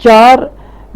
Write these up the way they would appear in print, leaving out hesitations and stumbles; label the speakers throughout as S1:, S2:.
S1: 4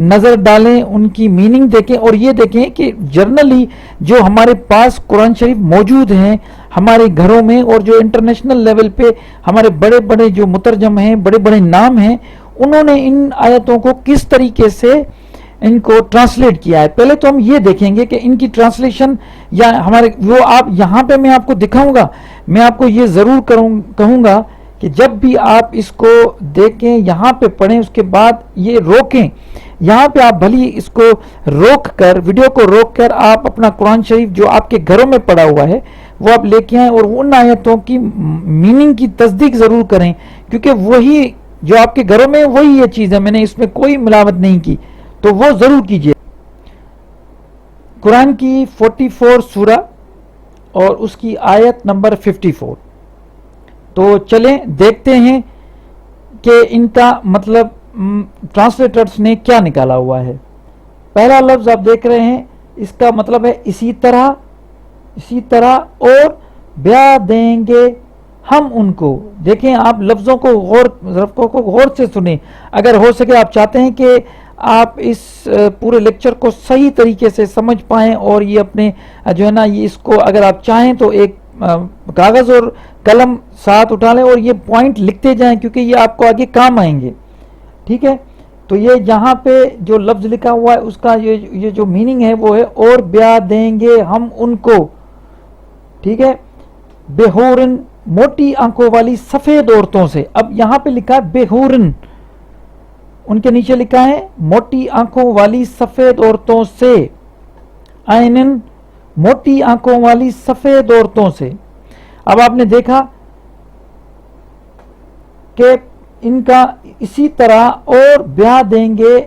S1: نظر ڈالیں, ان کی میننگ دیکھیں, اور یہ دیکھیں کہ جرنلی جو ہمارے پاس قرآن شریف موجود ہیں ہمارے گھروں میں, اور جو انٹرنیشنل لیول پہ ہمارے بڑے بڑے جو مترجم ہیں, بڑے بڑے نام ہیں, انہوں نے ان آیتوں کو کس طریقے سے ان کو ٹرانسلیٹ کیا ہے. پہلے تو ہم یہ دیکھیں گے کہ ان کی ٹرانسلیشن یا ہمارے وہ آپ یہاں پہ میں آپ کو دکھاؤں گا, میں آپ کو یہ ضرور کہوں گا کہ جب بھی آپ اس کو دیکھیں یہاں پہ پڑھیں, اس کے بعد یہ روکیں, یہاں پہ آپ بھلی اس کو روک کر, ویڈیو کو روک کر آپ اپنا قرآن شریف جو آپ کے گھروں میں پڑا ہوا ہے وہ آپ لے کے آئیں, اور ان آیتوں کی میننگ کی تصدیق ضرور کریں, کیونکہ وہی جو آپ کے گھروں میں وہی یہ چیز ہے, میں نے اس میں کوئی ملاوٹ نہیں کی, تو وہ ضرور کیجئے. قرآن کی 44 سورہ اور اس کی آیت نمبر 54. تو چلیں دیکھتے ہیں کہ ان کا مطلب ٹرانسلیٹرز نے کیا نکالا ہوا ہے. پہلا لفظ آپ دیکھ رہے ہیں, اس کا مطلب ہے اسی طرح اور بیاہ دیں گے ہم ان کو. دیکھیں آپ لفظوں کو غور سے سنیں, اگر ہو سکے آپ چاہتے ہیں کہ آپ اس پورے لیکچر کو صحیح طریقے سے سمجھ پائیں, اور یہ اپنے جو ہے نا یہ اس کو اگر آپ چاہیں تو ایک کاغذ اور قلم ساتھ اٹھا لیں اور یہ پوائنٹ لکھتے جائیں, کیونکہ یہ آپ کو آگے کام آئیں گے. ٹھیک ہے, تو یہ یہاں پہ جو لفظ لکھا ہوا ہے اس کا یہ جو میننگ ہے وہ ہے اور بیاہ دیں گے ہم ان کو. ٹھیک ہے, بےحورن موٹی آنکھوں والی سفید عورتوں سے. اب یہاں پہ لکھا ہے بےحورن, ان کے نیچے لکھا ہے موٹی آنکھوں والی سفید عورتوں سے, عینن موٹی آنکھوں والی سفید عورتوں سے. اب آپ نے دیکھا کہ ان کا اسی طرح اور بیاہ دیں گے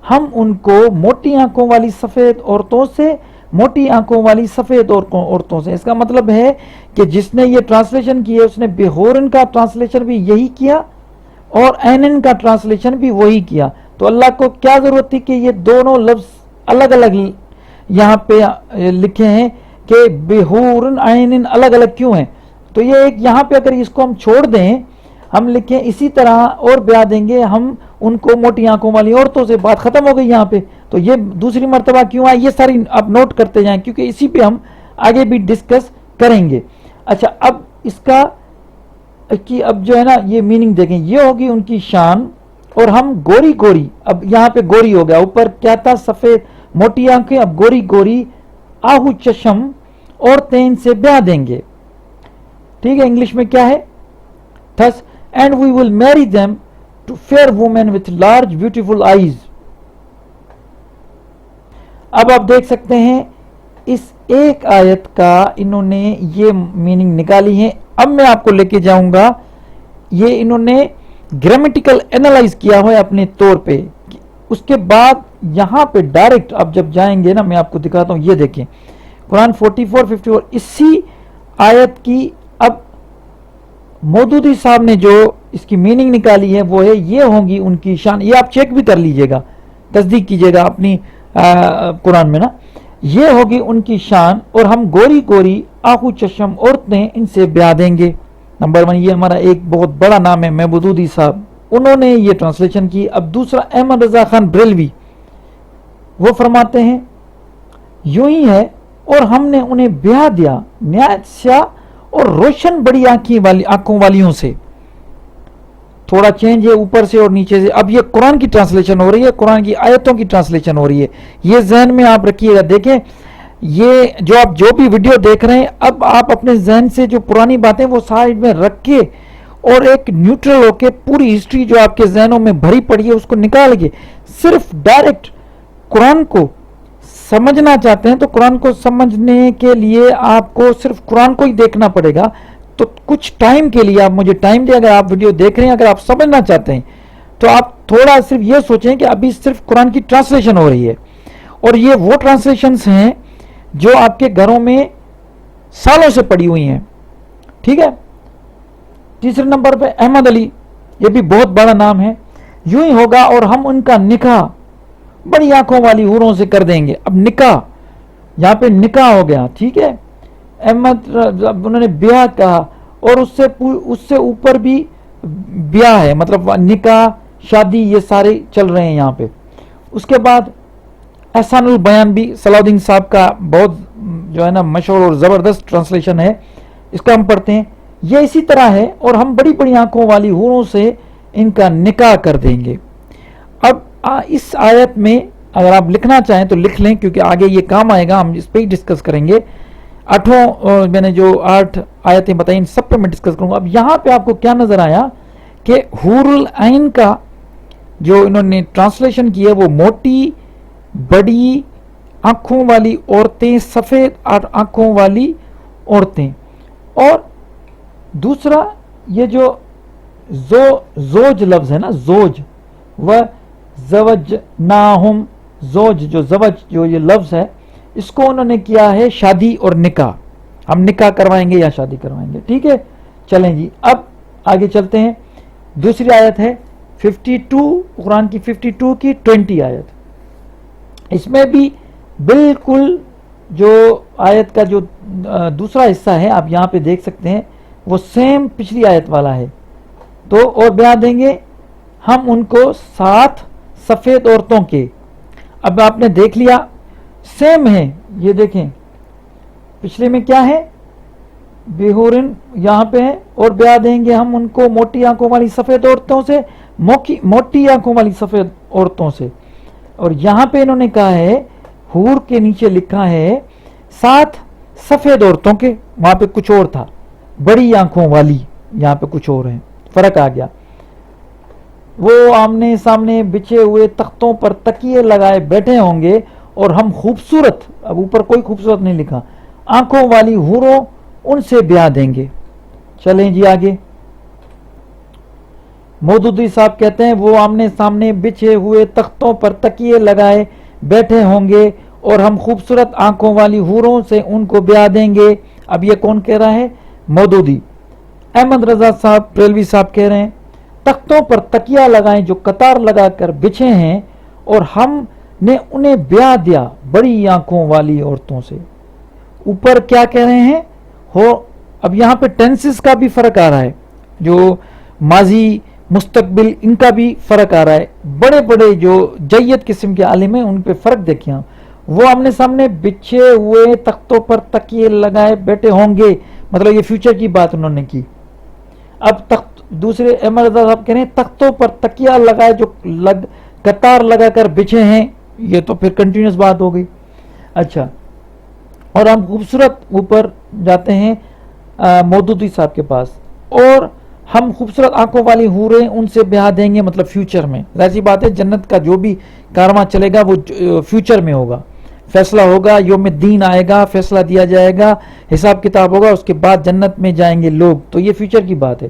S1: ہم ان کو موٹی آنکھوں والی سفید عورتوں سے, موٹی آنکھوں والی سفید عورتوں سے. اس کا مطلب ہے کہ جس نے یہ ٹرانسلیشن کی ہے اس نے بےحورن کا ٹرانسلیشن بھی یہی کیا اور عینن کا ٹرانسلیشن بھی وہی کیا. تو اللہ کو کیا ضرورت تھی کہ یہ دونوں لفظ الگ الگ یہاں پہ لکھے ہیں کہ بےحورن عینن الگ الگ کیوں ہیں. تو یہ ایک یہاں پہ اگر اس کو ہم چھوڑ دیں, ہم لکھیں اسی طرح اور بیاہ دیں گے ہم ان کو موٹی آنکھوں والی عورتوں سے, بات ختم ہو گئی یہاں پہ. تو یہ دوسری مرتبہ کیوں آئی, یہ ساری آپ نوٹ کرتے جائیں, کیونکہ اسی پہ ہم آگے بھی ڈسکس کریں گے. اچھا, اب اس کا اب جو ہے نا یہ میننگ دیکھیں, یہ ہوگی ان کی شان, اور ہم گوری گوری, اب یہاں پہ گوری ہو گیا, اوپر کیا تھا سفید موٹی آنکھیں, اب گوری گوری آہو چشم عورتیں ان سے بیاہ دیں گے. ٹھیک ہے, انگلش میں کیا ہے, thus and we will marry them to fair women with large beautiful eyes. اب آپ دیکھ سکتے ہیں اس ایک آیت کا انہوں نے یہ میننگ نکالی ہے. اب میں آپ کو لے کے جاؤں گا, یہ انہوں نے گرامیٹیکل اینالائز کیا ہوا ہے اپنے طور پہ. اس کے بعد یہاں پہ ڈائریکٹ آپ جب جائیں گے نا, میں آپ کو دکھاتا ہوں, یہ دیکھیں قرآن 44-54 اسی آیت کی. اب مودودی صاحب نے جو اس کی میننگ نکالی ہے وہ ہے یہ ہوں گی ان کی شان. یہ آپ چیک بھی کر لیجئے گا, تصدیق کیجئے گا اپنی قرآن میں نا, یہ ہوگی ان کی شان اور ہم گوری گوری آہو چشم عورتیں ان سے بیاہ دیں گے. نمبر 1 یہ ہمارا ایک بہت بڑا نام ہے محمودودی صاحب, انہوں نے یہ ٹرانسلیشن کی. اب دوسرا احمد رضا خان بریلوی, وہ فرماتے ہیں یوں ہی ہے اور ہم نے انہیں بیاہ دیا نہایت سیاہ اور روشن بڑی آنکھوں والیوں سے. تھوڑا چینج ہے اوپر سے اور نیچے سے. اب یہ قرآن کی ٹرانسلیشن ہو رہی ہے, قرآن کی آیتوں کی ٹرانسلیشن ہو رہی ہے, یہ ذہن میں آپ رکھیے گا. دیکھیں یہ جو آپ جو بھی ویڈیو دیکھ رہے ہیں, اب آپ اپنے ذہن سے جو پرانی باتیں وہ سائڈ میں رکھ کے اور ایک نیوٹرل ہو کے پوری ہسٹری جو آپ کے ذہنوں میں بھری پڑی ہے اس کو نکال کے صرف ڈائریکٹ قرآن کو سمجھنا چاہتے ہیں. تو قرآن کو سمجھنے کے لیے آپ کو صرف قرآن کو ہی دیکھنا پڑے گا. تو کچھ ٹائم کے لیے آپ مجھے ٹائم دیں, اگر آپ ویڈیو دیکھ رہے ہیں, اگر آپ سمجھنا چاہتے ہیں تو آپ تھوڑا صرف یہ سوچیں کہ ابھی صرف قرآن کی ٹرانسلیشن ہو رہی ہے, اور یہ وہ ٹرانسلیشنز ہیں جو آپ کے گھروں میں سالوں سے پڑی ہوئی ہیں. ٹھیک ہے, تیسرے نمبر پہ احمد علی, یہ بھی بہت بڑا نام ہے. یوں ہی ہوگا اور ہم ان کا نکاح بڑی آنکھوں والی حوروں سے کر دیں گے. اب نکاح, یہاں پہ نکاح ہو گیا. ٹھیک ہے, احمد انہوں نے بیاہ کہا, اور اس سے اوپر بھی بیاہ ہے, مطلب نکاح شادی یہ سارے چل رہے ہیں یہاں پہ. اس کے بعد احسان البیان بھی صلاح صاحب کا بہت جو ہے نا مشہور اور زبردست ٹرانسلیشن ہے، اس کا ہم پڑھتے ہیں. یہ اسی طرح ہے، اور ہم بڑی بڑی آنکھوں والی حوروں سے ان کا نکاح کر دیں گے. اب اس آیت میں اگر آپ لکھنا چاہیں تو لکھ لیں، کیونکہ آگے یہ کام آئے گا، ہم اس پہ ہی ڈسکس کریں گے. میں نے جو 8 آیتیں بتائیں ان سب پہ میں ڈسکس کروں گا. اب یہاں پہ آپ کو کیا نظر آیا کہ حور العین کا جو انہوں نے ٹرانسلیشن کی ہے وہ موٹی بڑی آنکھوں والی عورتیں، سفید آنکھوں والی عورتیں. اور دوسرا یہ جو زوج لفظ ہے نا، زوج و زوجناہم، زوج جو زوج جو یہ لفظ ہے، اس کو انہوں نے کیا ہے شادی اور نکاح. ہم نکاح کروائیں گے یا شادی کروائیں گے. ٹھیک ہے، چلیں جی اب آگے چلتے ہیں. دوسری آیت ہے 52، قرآن کی 52 کی 20 آیت. اس میں بھی بالکل جو آیت کا جو دوسرا حصہ ہے آپ یہاں پہ دیکھ سکتے ہیں، وہ سیم پچھلی آیت والا ہے. تو اور بیان دیں گے ہم ان کو 7 سفید عورتوں کے. اب آپ نے دیکھ لیا سیم ہے، یہ دیکھیں پچھلے میں کیا ہے، بہورن یہاں پہ ہے، اور بیان دیں گے ہم ان کو موٹی آنکھوں والی سفید عورتوں سے، موٹی آنکھوں والی سفید عورتوں سے. اور یہاں پہ انہوں نے کہا ہے حور کے نیچے لکھا ہے 7 سفید عورتوں کے، وہاں پہ کچھ اور تھا، بڑی آنکھوں والی یہاں پہ کچھ اور ہے، فرق آ گیا. وہ آمنے سامنے بچھے ہوئے تختوں پر تکیے لگائے بیٹھے ہوں گے، اور ہم خوبصورت، اب اوپر کوئی خوبصورت نہیں لکھا، آنکھوں والی حوروں ان سے بیاہ دیں گے. چلیں جی آگے. مودودی صاحب کہتے ہیں وہ آمنے سامنے بچھے ہوئے تختوں پر تکیے لگائے بیٹھے ہوں گے، اور ہم خوبصورت آنکھوں والی حوروں سے ان کو بیاہ دیں گے. اب یہ کون کہہ رہا ہے؟ مودودی. احمد رضا صاحب بریلوی صاحب کہہ رہے ہیں تختوں پر تکیہ لگائیں جو قطار لگا کر بچھے ہیں، اور ہم نے انہیں بیاہ دیا بڑی آنکھوں والی عورتوں سے. اوپر کیا کہہ رہے ہیں ہو. اب یہاں پہ ٹینسز کا بھی فرق آ رہا ہے، جو ماضی مستقبل ان کا بھی فرق آ رہا ہے. بڑے بڑے جو جید قسم کے عالم ہیں ان پہ فرق دیکھیں. وہ آمنے سامنے بچھے ہوئے تختوں پر تکیے لگائے بیٹھے ہوں گے، مطلب یہ فیوچر کی بات انہوں نے کی. اب دوسرے احمد رضا صاحب کہہ رہے ہیں تختوں پر تکیہ لگائے جو قطار لگا کر بچھے ہیں، یہ تو پھر کنٹینیوس بات ہو گئی. اچھا، اور ہم خوبصورت اوپر جاتے ہیں مودودی صاحب کے پاس، اور ہم خوبصورت آنکھوں والی حوریں ان سے بیاہ دیں گے، مطلب فیوچر میں. ایسی بات ہے جنت کا جو بھی کارواں چلے گا وہ فیوچر میں ہوگا، فیصلہ ہوگا، یوم الدین آئے گا، فیصلہ دیا جائے گا، حساب کتاب ہوگا، اس کے بعد جنت میں جائیں گے لوگ. تو یہ فیوچر کی بات ہے.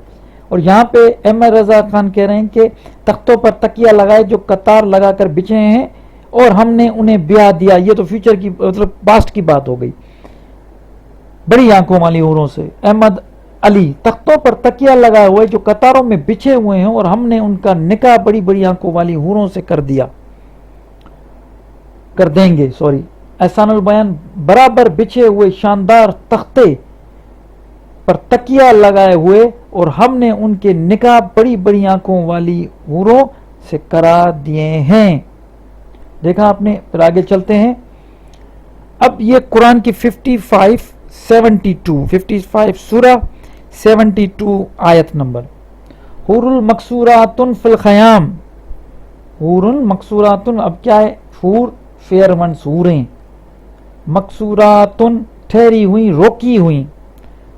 S1: اور یہاں پہ احمد رضا خان کہہ رہے ہیں کہ تختوں پر تکیہ لگائے جو قطار لگا کر بچھے ہیں، اور ہم نے انہیں بیاہ دیا. یہ تو فیوچر کی مطلب پاسٹ کی بات ہو گئی، بڑی آنکھوں والی حوروں سے. احمد علی تختوں پر تکیہ لگائے ہوئے جو قطاروں میں بچھے ہوئے ہیں، اور ہم نے ان کا نکاح بڑی بڑی آنکھوں والی حوروں سے کر دیں گے. احسان البیان برابر بچھے ہوئے شاندار تختے پر تکیہ لگائے ہوئے، اور ہم نے ان کے نکاح بڑی بڑی آنکھوں والی حوروں سے کرا دیے ہیں. دیکھا آپ نے. پھر آگے چلتے ہیں. اب یہ قرآن کی 55 سورہ 72 آیت نمبر. حور المقصورات فی الخیام. حور مقصورات، اب کیا ہے؟ حور فیئر ونس، حوریں. مقصورات ٹھہری ہوئی، روکی ہوئی،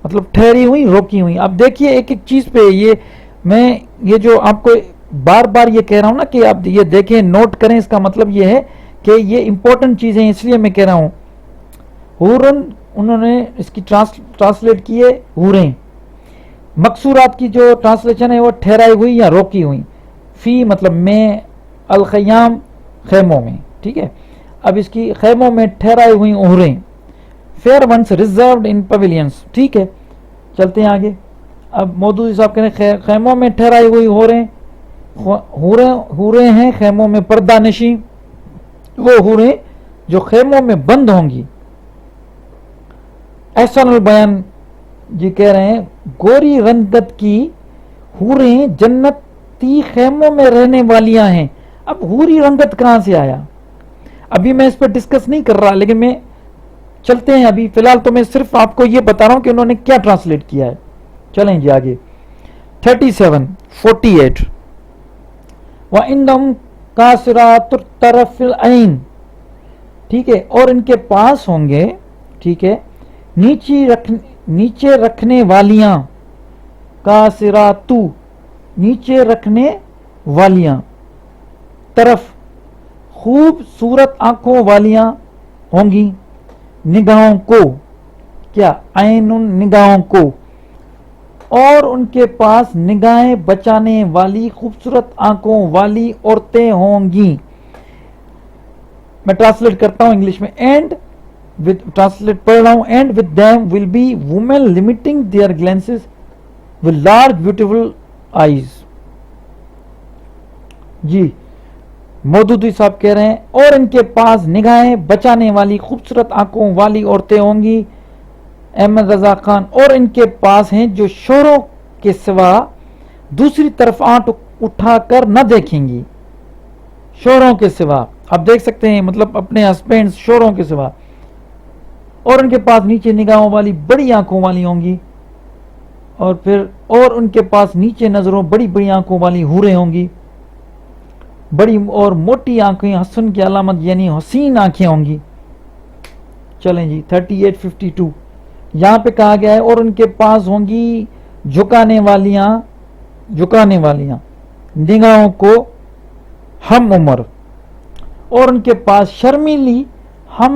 S1: مطلب ٹھہری ہوئی روکی ہوئی. اب دیکھیے ایک ایک چیز پہ یہ جو آپ کو بار بار یہ کہہ رہا ہوں نا کہ آپ یہ دیکھیں، نوٹ کریں. اس کا مطلب یہ ہے کہ یہ امپورٹنٹ چیزیں، اس لیے میں کہہ رہا ہوں. حورن انہوں نے اس کی ٹرانسلیٹ کی ہے حوریں. مقصورات کی جو ٹرانسلیشن ہے وہ ٹھہرائی ہوئی یا روکی ہوئی. فی مطلب میں، الخیام خیموں میں. ٹھیک ہے. اب اس کی خیموں میں ٹھہرائی ہوئی حوریں. فیئر ونس ریزروڈ ان پویلینس. ٹھیک ہے، چلتے ہیں آگے. اب مودودی صاحب کہہ رہے ہیں خیموں میں ٹھہرائی ہوئی حوریں ہیں خیموں میں پردہ نشیں، وہ حوریں جو خیموں میں بند ہوں گی. احسان البیان جی کہہ رہے ہیں گوری رنگت کی حوریں جنتی خیموں میں رہنے والیاں ہیں، اب حوری رنگت کہاں سے آیا؟ ابھی میں اس پر ڈسکس نہیں کر رہا، لیکن میں چلتے ہیں ابھی فی الحال تو میں صرف آپ کو یہ بتا رہا ہوں کہ انہوں نے کیا ٹرانسلیٹ کیا ہے. چلیں جی آگے 48 وَعِنْدَهُمْ قَاصِرَاتُ الطَّرْفِ الْعَيْنِ، ٹھیک ہے، اور ان کے پاس ہوں گے، ٹھیک ہے، نیچے رکھنے والیاں، قاصراتو نیچے رکھنے والیاں، طرف خوبصورت آنکھوں والیاں ہوں گی، نگاہوں کو، کیا عین نگاہوں کو، اور ان کے پاس نگاہیں بچانے والی خوبصورت آنکھوں والی عورتیں ہوں گی. میں ٹرانسلیٹ کرتا ہوں انگلش میں. اینڈ ٹرانسلیٹ پڑھ رہا ہوں. And with them will be women limiting their glances with large beautiful eyes. جی مودودی صاحب کہہ رہے ہیں اور ان کے پاس نگاہیں بچانے والی خوبصورت آنکھوں والی عورتیں ہوں گی. احمد رضا خان، اور ان کے پاس ہیں جو شوہروں کے سوا دوسری طرف آنکھ اٹھا کر نہ دیکھیں گی. شوہروں کے سوا آپ دیکھ سکتے ہیں، مطلب اپنے ہسبینڈ، شوہروں کے سوا. اور ان کے پاس نیچے نگاہوں والی بڑی آنکھوں والی ہوں گی، اور پھر اور ان کے پاس نیچے نظروں بڑی بڑی آنکھوں والی حوریں ہوں گی. بڑی اور موٹی آنکھیں حسن کی علامت یعنی حسین آنکھیں ہوں گی. چلیں جی 38-52 یہاں پہ کہا گیا ہے اور ان کے پاس ہوں گی جھکانے والیاں نگاہوں کو ہم عمر، اور ان کے پاس شرمیلی ہم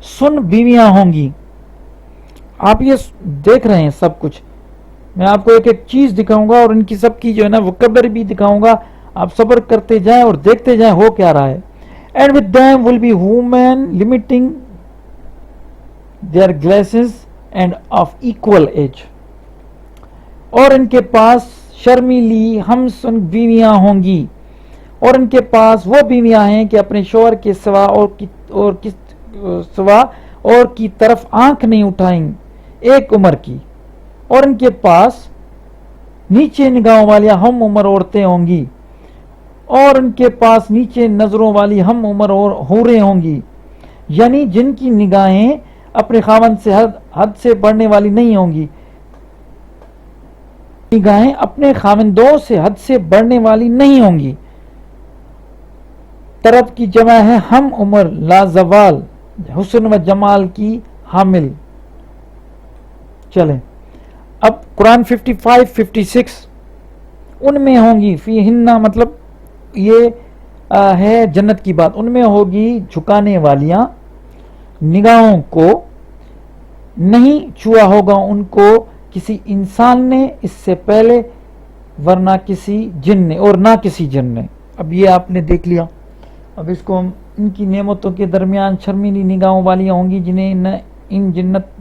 S1: سن بیویاں ہوں گی. آپ یہ دیکھ رہے ہیں سب کچھ، میں آپ کو ایک ایک چیز دکھاؤں گا اور ان کی سب کی جو ہے نا وکیبلری بھی دکھاؤں گا. آپ صبر کرتے جائیں اور دیکھتے جائیں ہو کیا رہا ہے. And with them will be women limiting their glances and of equal age, اور ان کے پاس شرمیلی ہم سن بیویاں ہوں گی، اور ان کے پاس وہ بیویاں ہیں کہ اپنے شوہر کے سوا اور کی طرف آنکھ نہیں اٹھائیں ایک عمر کی. اور ان کے پاس نیچے نگاہوں والی ہم عمر عورتیں ہوں گی، اور ان کے پاس نیچے نظروں والی ہم عمر حوریں ہوں گی، یعنی جن کی نگاہیں اپنے خاوند سے حد سے بڑھنے والی نہیں ہوں گی. نگاہیں اپنے خاوندوں سے حد سے بڑھنے والی نہیں ہوں گی. طرف کی جمع ہے ہم عمر لازوال، حسن و جمال کی حامل. چلیں اب قرآن 55-56 ان میں ہوں گی فی ہننا، مطلب یہ ہے جنت کی بات. ان میں ہوگی جھکانے والیاں، نگاہوں کو نہیں چھوا ہوگا ان کو کسی انسان نے اس سے پہلے، ورنہ کسی جن نے، اور نہ کسی جن نے. اب یہ آپ نے دیکھ لیا. اب اس کو ہم ان کی نعمتوں کے درمیان شرمیلی نگاہوں والیاں ہوں گی جنہیں ان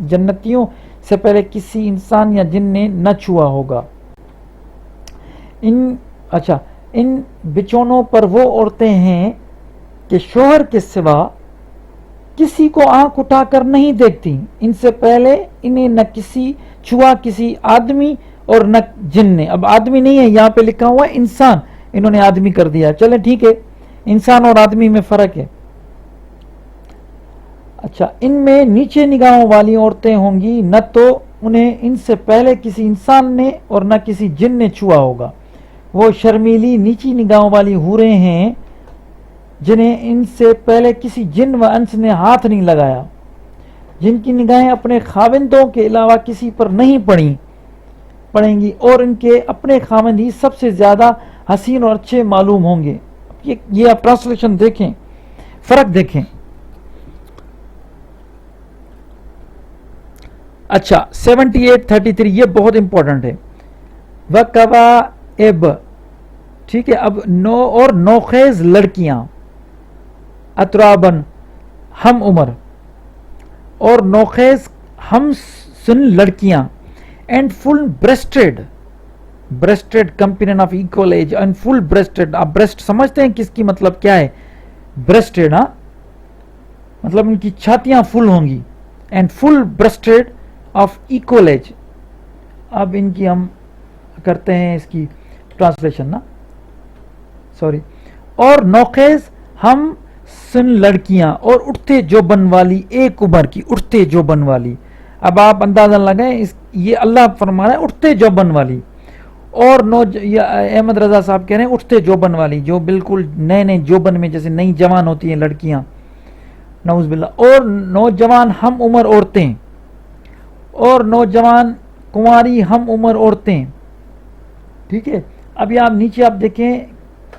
S1: جنتیوں سے پہلے کسی انسان یا جن نے نہ چھوا ہوگا. ان بچونوں پر وہ عورتیں ہیں کہ شوہر کے سوا کسی کو آنکھ اٹھا کر نہیں دیکھتی، ان سے پہلے انہیں نہ کسی چھوا کسی آدمی اور نہ جن نے. اب آدمی نہیں ہے، یہاں پہ لکھا ہوا انسان، انہوں نے آدمی کر دیا. چلیں ٹھیک ہے، انسان اور آدمی میں فرق ہے. اچھا، ان میں نیچے نگاہوں والی عورتیں ہوں گی، نہ تو انہیں ان سے پہلے کسی انسان نے اور نہ کسی جن نے چھوا ہوگا. وہ شرمیلی نیچی نگاہوں والی حوریں ہیں جنہیں ان سے پہلے کسی جن و انس نے ہاتھ نہیں لگایا، جن کی نگاہیں اپنے خاوندوں کے علاوہ کسی پر نہیں پڑیں گی، اور ان کے اپنے خاوند ہی سب سے زیادہ حسین اور اچھے معلوم ہوں گے. یہ آپ ٹرانسلیشن دیکھیں، فرق دیکھیں. اچھا 78-33 یہ بہت امپورٹنٹ ہے. وَقَوَائِب، ٹھیک ہے. اب اور نوخیز لڑکیاں، اترابن ہم عمر، اور نوخیز ہم سن لڑکیاں. And full breasted companion of equal age. And full breasted, آپ بریسٹ سمجھتے ہیں کس کی مطلب کیا ہے؟ بریسٹڈ، ہاں مطلب ان کی چھاتیاں فل ہوں گی. And full breasted of equal age. اب ان کی ہم کرتے ہیں اس کی ٹرانسلیشن نا، سوری. اور نوخیز ہم سن لڑکیاں، اور اٹھتے جوبن والی، ایک عمر کی اٹھتے جوبن والی. اب آپ اندازہ لگائیں، یہ اللہ فرما رہا ہے اٹھتے جوبن والی. اور احمد رضا صاحب کہہ رہے ہیں اٹھتے جوبن والی، جو بالکل نئے نئے جوبن میں جیسے نئی جوان ہوتی ہیں لڑکیاں، نعوذ باللہ. اور نوجوان ہم عمر عورتیں، اور نوجوان کنواری ہم عمر عورتیں. ٹھیک ہے. اب یہ آپ نیچے آپ دیکھیں،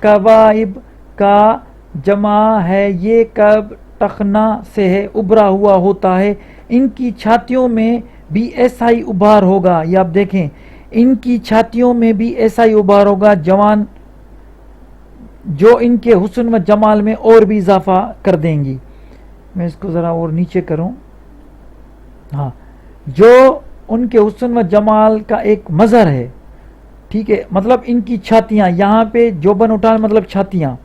S1: کوائب کا جمع ہے، یہ کب ٹخنا سے ہے، ابھرا ہوا ہوتا ہے، ان کی چھاتیوں میں بھی ایسا ہی ابھار ہوگا. یہ آپ دیکھیں، ان کی چھاتیوں میں بھی ایسا ہی ابھار ہوگا، جوان جو ان کے حسن و جمال میں اور بھی اضافہ کر دیں گی. میں اس کو ذرا اور نیچے کروں. ہاں، جو ان کے حسن و جمال کا ایک مظہر ہے. ٹھیک ہے. مطلب ان کی چھاتیاں، یہاں پہ جوبن اٹھانا مطلب چھاتیاں.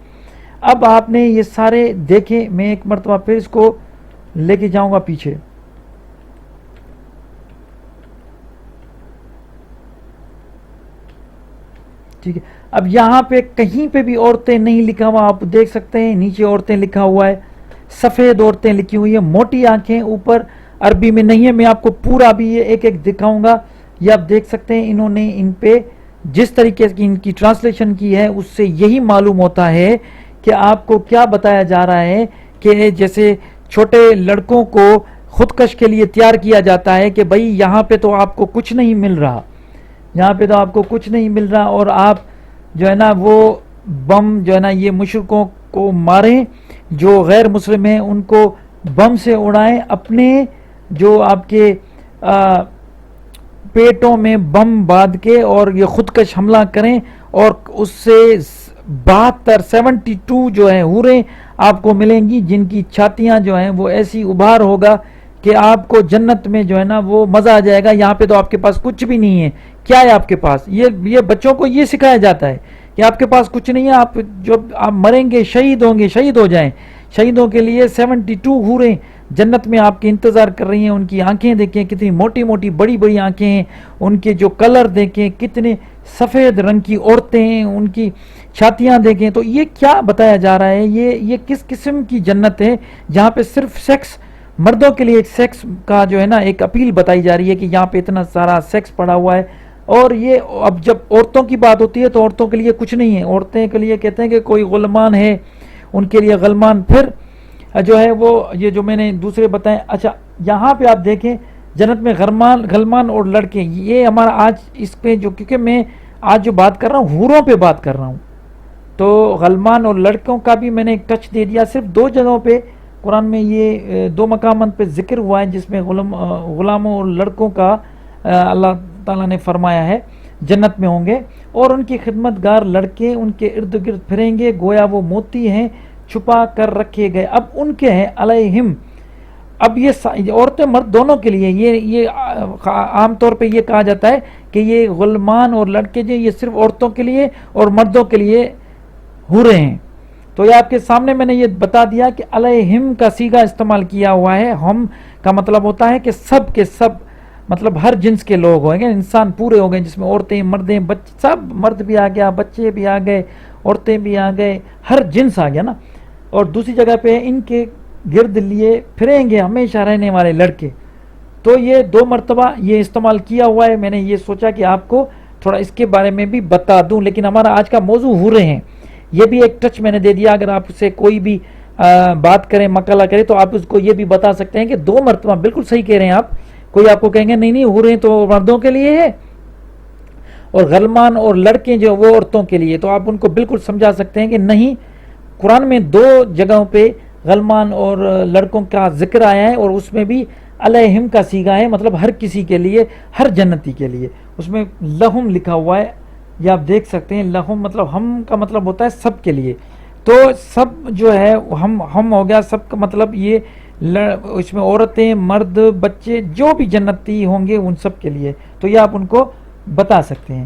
S1: اب آپ نے یہ سارے دیکھیں، میں ایک مرتبہ پھر اس کو لے کے جاؤں گا پیچھے. ٹھیک ہے. اب یہاں پہ کہیں پہ بھی عورتیں نہیں لکھا ہوا، آپ دیکھ سکتے ہیں نیچے عورتیں لکھا ہوا ہے، سفید عورتیں لکھی ہوئی ہیں، موٹی آنکھیں، اوپر عربی میں نہیں ہے. میں آپ کو پورا بھی یہ ایک ایک دکھاؤں گا. یہ آپ دیکھ سکتے ہیں انہوں نے ان پہ جس طریقے کی ان کی ٹرانسلیشن کی ہے، اس سے یہی معلوم ہوتا ہے کہ آپ کو کیا بتایا جا رہا ہے کہ جیسے چھوٹے لڑکوں کو خودکش کے لیے تیار کیا جاتا ہے کہ بھائی یہاں پہ تو آپ کو کچھ نہیں مل رہا، یہاں پہ تو آپ کو کچھ نہیں مل رہا، اور آپ جو ہے نا وہ بم جو ہے نا یہ مشرکوں کو ماریں، جو غیر مسلم ہیں ان کو بم سے اڑائیں، اپنے جو آپ کے پیٹوں میں بم باندھ کے اور یہ خودکش حملہ کریں، اور اس سے 72 جو ہیں حوریں آپ کو ملیں گی، جن کی چھاتیاں جو ہیں وہ ایسی ابھار ہوگا کہ آپ کو جنت میں جو ہے نا وہ مزہ آ جائے گا. یہاں پہ تو آپ کے پاس کچھ بھی نہیں ہے. کیا ہے آپ کے پاس؟ یہ بچوں کو یہ سکھایا جاتا ہے کہ آپ کے پاس کچھ نہیں ہے، آپ جب آپ مریں گے شہید ہوں گے، شہید ہو جائیں. شہیدوں کے لیے 72 حوریں جنت میں آپ کے انتظار کر رہی ہیں. ان کی آنکھیں دیکھیں کتنی موٹی موٹی بڑی بڑی آنکھیں ہیں، ان کے جو کلر دیکھیں کتنے سفید رنگ کی عورتیں ہیں، ان کی چھاتیاں دیکھیں. تو یہ کیا بتایا جا رہا ہے؟ یہ کس قسم کی جنت ہے جہاں پہ صرف سیکس، مردوں کے لیے سیکس کا جو ہے نا ایک اپیل بتائی جا رہی ہے کہ یہاں پہ اتنا سارا سیکس پڑا ہوا ہے. اور یہ اب جب عورتوں کی بات ہوتی ہے تو عورتوں کے لیے کچھ نہیں ہے. عورتیں کے لیے کہتے ہیں کہ کوئی غلمان ہے، ان کے لیے غلمان. پھر جو ہے وہ یہ جو میں نے دوسرے بتائیں. اچھا، یہاں پہ آپ دیکھیں جنت میں غلمان اور لڑکے. یہ ہمارا آج اس پہ جو، کیونکہ میں آج جو بات کر رہا ہوں حوروں پہ بات کر رہا ہوں، تو غلمان اور لڑکوں کا بھی میں نے ایک ٹچ دے دیا. صرف 2 جگہوں پہ قرآن میں یہ 2 مقامات پہ ذکر ہوا ہے جس میں غلاموں اور لڑکوں کا اللہ تعالیٰ نے فرمایا ہے جنت میں ہوں گے، اور ان کی خدمت گار لڑکے ان کے ارد گرد پھریں گے گویا وہ موتی ہیں چھپا کر رکھے گئے. اب ان کے ہیں علیہم. اب یہ عورتیں مرد دونوں کے لیے، یہ عام طور پہ یہ کہا جاتا ہے کہ یہ غلمان اور لڑکے جو یہ صرف عورتوں کے لیے اور مردوں کے لیے حوریں ہیں. تو یہ آپ کے سامنے میں نے یہ بتا دیا کہ علیہم کا صیغہ استعمال کیا ہوا ہے. ہم کا مطلب ہوتا ہے کہ سب کے سب، مطلب ہر جنس کے لوگ ہوں گے، انسان پورے ہو گئے جس میں عورتیں مردیں بچے، سب، مرد بھی آ گیا، بچے بھی آ گئے، عورتیں بھی آ گئے، ہر جنس آ گیا نا. اور دوسری جگہ پہ ان کے گرد لیے پھریں گے ہمیشہ رہنے والے لڑکے. تو یہ 2 مرتبہ یہ استعمال کیا ہوا ہے. میں نے یہ سوچا کہ آپ کو تھوڑا اس کے بارے میں بھی بتا دوں، لیکن ہمارا آج کا موضوع حوریں ہیں. یہ بھی ایک ٹچ میں نے دے دیا. اگر آپ سے کوئی بھی بات کریں، مقالہ کریں، تو آپ اس کو یہ بھی بتا سکتے ہیں کہ 2 مرتبہ بالکل صحیح کہہ رہے ہیں آپ. کوئی آپ کو کہیں گے نہیں نہیں حوریں تو مردوں کے لیے ہے اور غلمان اور لڑکے جو وہ عورتوں کے لیے، تو آپ ان کو بالکل سمجھا سکتے ہیں کہ نہیں، قرآن میں 2 جگہوں پہ غلمان اور لڑکوں کا ذکر آیا ہے، اور اس میں بھی علیہم کا صیغہ ہے، مطلب ہر کسی کے لیے، ہر جنتی کے لیے. اس میں لہم لکھا ہوا ہے، یہ آپ دیکھ سکتے ہیں. لہم مطلب ہم کا مطلب ہوتا ہے سب کے لیے. تو سب جو ہے ہم ہو گیا سب کا مطلب یہ اس میں عورتیں، مرد، بچے جو بھی جنتی ہوں گے ان سب کے لیے. تو یہ آپ ان کو بتا سکتے ہیں.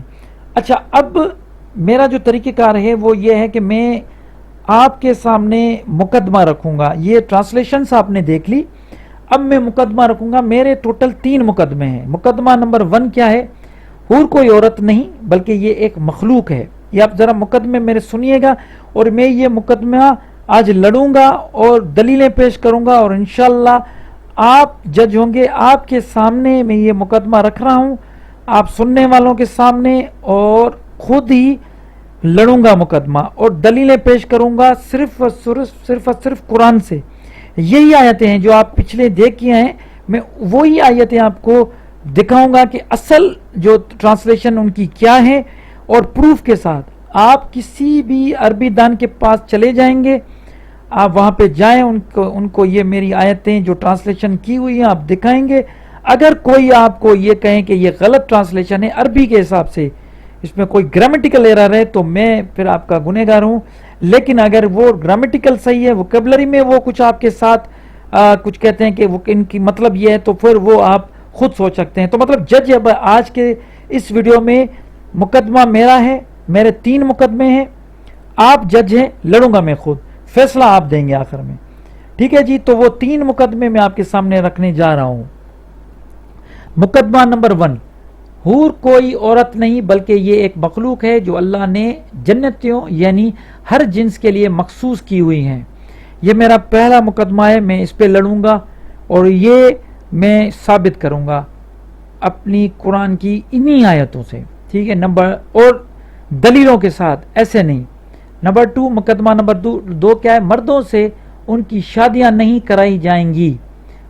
S1: اچھا، اب میرا جو طریقہ کار ہے وہ یہ ہے کہ میں آپ کے سامنے مقدمہ رکھوں گا. یہ ٹرانسلیشنز آپ نے دیکھ لی. اب میں مقدمہ رکھوں گا. میرے ٹوٹل 3 مقدمے ہیں. مقدمہ نمبر 1 کیا ہے؟ حور کوئی عورت نہیں بلکہ یہ ایک مخلوق ہے. یہ آپ ذرا مقدمے میرے سنیے گا، اور میں یہ مقدمہ آج لڑوں گا اور دلیلیں پیش کروں گا، اور انشاءاللہ آپ جج ہوں گے. آپ کے سامنے میں یہ مقدمہ رکھ رہا ہوں، آپ سننے والوں کے سامنے، اور خود ہی لڑوں گا مقدمہ اور دلیلیں پیش کروں گا صرف اور صرف قرآن سے. یہی آیتیں ہیں جو آپ پچھلے دیکھ ہیں، میں وہی آیتیں آپ کو دکھاؤں گا کہ اصل جو ٹرانسلیشن ان کی کیا ہے، اور پروف کے ساتھ. آپ کسی بھی عربی دان کے پاس چلے جائیں گے، آپ وہاں پہ جائیں، ان کو یہ میری آیتیں جو ٹرانسلیشن کی ہوئی ہیں آپ دکھائیں گے. اگر کوئی آپ کو یہ کہیں کہ یہ غلط ٹرانسلیشن ہے عربی کے حساب سے، اس میں کوئی گرامیٹیکل ایرر ہے، تو میں پھر آپ کا گنہگار ہوں. لیکن اگر وہ گرامیٹیکل صحیح ہے، ووکیبلری میں وہ کچھ آپ کے ساتھ کچھ کہتے ہیں کہ وہ ان کی مطلب یہ ہے، تو پھر وہ آپ خود سوچ سکتے ہیں. تو مطلب جج آج کے اس ویڈیو میں مقدمہ میرا ہے، میرے 3 مقدمے ہیں، آپ جج ہیں، لڑوں گا میں خود، فیصلہ آپ دیں گے آخر میں. ٹھیک ہے جی. تو وہ 3 مقدمے میں آپ کے سامنے رکھنے جا رہا ہوں. مقدمہ نمبر 1، حور کوئی عورت نہیں بلکہ یہ ایک مخلوق ہے جو اللہ نے جنتیوں یعنی ہر جنس کے لیے مخصوص کی ہوئی ہیں. یہ میرا پہلا مقدمہ ہے، میں اس پہ لڑوں گا اور یہ میں ثابت کروں گا اپنی قرآن کی انہی آیتوں سے. ٹھیک ہے. اور دلیلوں کے ساتھ، ایسے نہیں. نمبر 2، مقدمہ نمبر 2 کیا ہے؟ مردوں سے ان کی شادیاں نہیں کرائی جائیں گی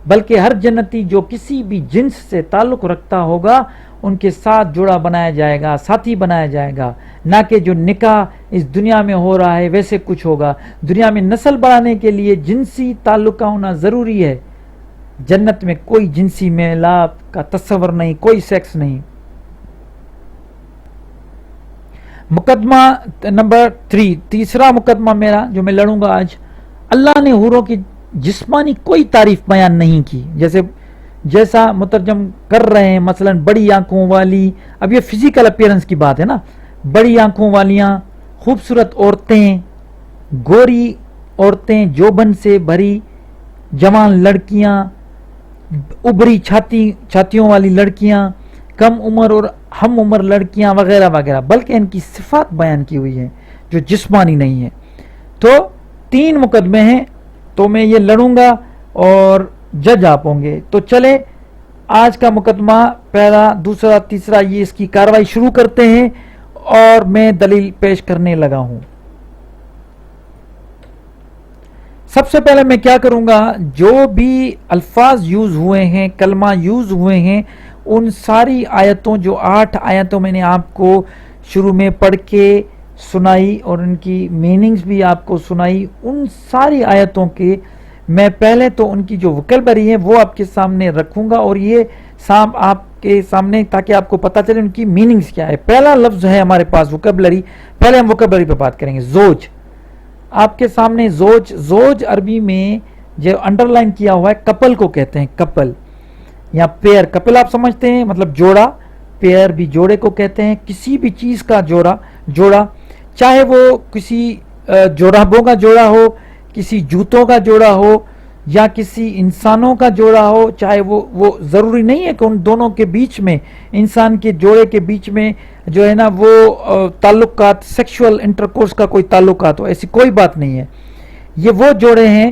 S1: بلکہ ہر جنتی جو کسی بھی جنس سے تعلق رکھتا ہوگا ان کے ساتھ جوڑا بنایا جائے گا، ساتھی بنایا جائے گا. نہ کہ جو نکاح اس دنیا میں ہو رہا ہے ویسے کچھ ہوگا. دنیا میں نسل بڑھانے کے لیے جنسی تعلق کا ہونا ضروری ہے. جنت میں کوئی جنسی میلاپ کا تصور نہیں، کوئی سیکس نہیں. مقدمہ نمبر 3، تیسرا مقدمہ میرا جو میں لڑوں گا آج، اللہ نے حوروں کی جسمانی کوئی تعریف بیان نہیں کی، جیسا مترجم کر رہے ہیں. مثلا بڑی آنکھوں والی، اب یہ فزیکل اپیرنس کی بات ہے نا، بڑی آنکھوں والیاں، خوبصورت عورتیں، گوری عورتیں، جوبن سے بھری جوان لڑکیاں، ابری چھاتیوں والی لڑکیاں، کم عمر اور ہم عمر لڑکیاں وغیرہ وغیرہ، بلکہ ان کی صفات بیان کی ہوئی ہیں جو جسمانی نہیں ہے. تو 3 مقدمے ہیں، تو میں یہ لڑوں گا اور جج آپ ہوں گے. تو چلے آج کا مقدمہ پہلا، دوسرا، تیسرا، یہ اس کی کاروائی شروع کرتے ہیں اور میں دلیل پیش کرنے لگا ہوں. سب سے پہلے میں کیا کروں گا، جو بھی الفاظ یوز ہوئے ہیں، کلمہ یوز ہوئے ہیں، ان ساری آیتوں، جو 8 آیتوں میں نے آپ کو شروع میں پڑھ کے سنائی اور ان کی میننگز بھی آپ کو سنائی، ان ساری آیتوں کے میں پہلے تو ان کی جو ووکیبلری ہے وہ آپ کے سامنے رکھوں گا، اور یہ آپ کے سامنے تاکہ آپ کو پتہ چلے ان کی میننگز کیا ہے. پہلا لفظ ہے ہمارے پاس ووکیبلری، پہلے ہم ووکیبلری پہ بات کریں گے. زوج، آپ کے سامنے زوج عربی میں جو انڈر لائن کیا ہوا ہے، کپل کو کہتے ہیں، کپل یا پیئر. کپل آپ سمجھتے ہیں مطلب جوڑا، پیئر بھی جوڑے کو کہتے ہیں. کسی بھی چیز کا جوڑا، چاہے وہ کسی جورابوں کا جوڑا ہو، کسی جوتوں کا جوڑا ہو، یا کسی انسانوں کا جوڑا ہو، چاہے وہ ضروری نہیں ہے کہ ان دونوں کے بیچ میں، انسان کے جوڑے کے بیچ میں جو ہے نا وہ تعلقات، سیکشول انٹرکورس کا کوئی تعلقات ہو، ایسی کوئی بات نہیں ہے. یہ وہ جوڑے ہیں،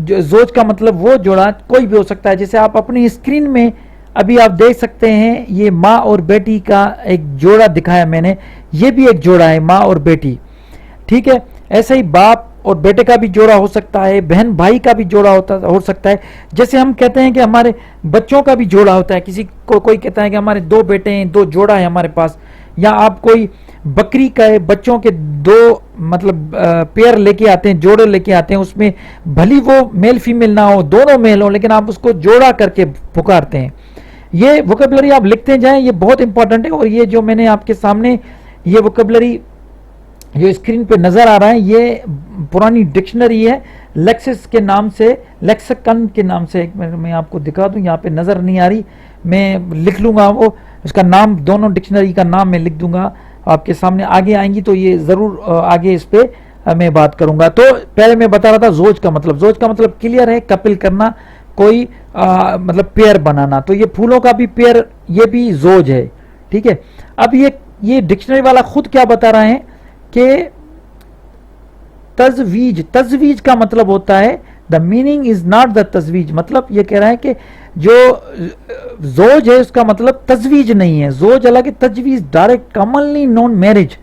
S1: زوج کا مطلب وہ جوڑا کوئی بھی ہو سکتا ہے. جیسے آپ اپنی اسکرین میں ابھی آپ دیکھ سکتے ہیں، یہ ماں اور بیٹی کا ایک جوڑا دکھایا میں نے، یہ بھی ایک جوڑا ہے، ماں اور بیٹی. ٹھیک ہے. ایسے ہی باپ اور بیٹے کا بھی جوڑا ہو سکتا ہے، بہن بھائی کا بھی جوڑا ہو سکتا ہے. جیسے ہم کہتے ہیں کہ ہمارے بچوں کا بھی جوڑا ہوتا ہے، کوئی کہتا ہے کہ ہمارے 2 بیٹے ہیں، 2 جوڑا ہے ہمارے پاس. یا آپ کوئی بکری کا بچوں کے 2 مطلب پیئر لے کے آتے ہیں، جوڑے لے کے آتے ہیں، اس میں بھلی وہ میل فیمیل نہ ہو، دونوں میل ہوں، لیکن آپ اس کو جوڑا کر کے پکارتے ہیں. یہ ووکیبلری آپ لکھتے جائیں، یہ بہت امپورٹنٹ ہے. اور یہ جو میں نے آپ کے سامنے یہ ووکیبلری جو اسکرین پہ نظر آ رہا ہے، یہ پرانی ڈکشنری ہے، لیکسس کے نام سے، لیکسکن کے نام سے. میں آپ کو دکھا دوں، یہاں پہ نظر نہیں آ رہی، میں لکھ لوں گا وہ اس کا نام، دونوں ڈکشنری کا نام میں لکھ دوں گا آپ کے سامنے. آگے آئیں گی تو یہ ضرور آگے اس پہ میں بات کروں گا. تو پہلے میں بتا رہا تھا زوج کا مطلب کلیئر ہے، کپل کرنا، کوئی مطلب پیئر بنانا. تو یہ پھولوں کا بھی پیئر، یہ بھی زوج ہے. ٹھیک ہے. اب یہ ڈکشنری والا خود کیا بتا رہے ہیں کہ تزویج، تزویج کا مطلب ہوتا ہے the meaning is not the تزویج، مطلب یہ کہہ رہا ہے کہ جو زوج ہے اس کا مطلب تزویج نہیں ہے، زوج حالانکہ تجویز ڈائریکٹ کامنلی نون میرج،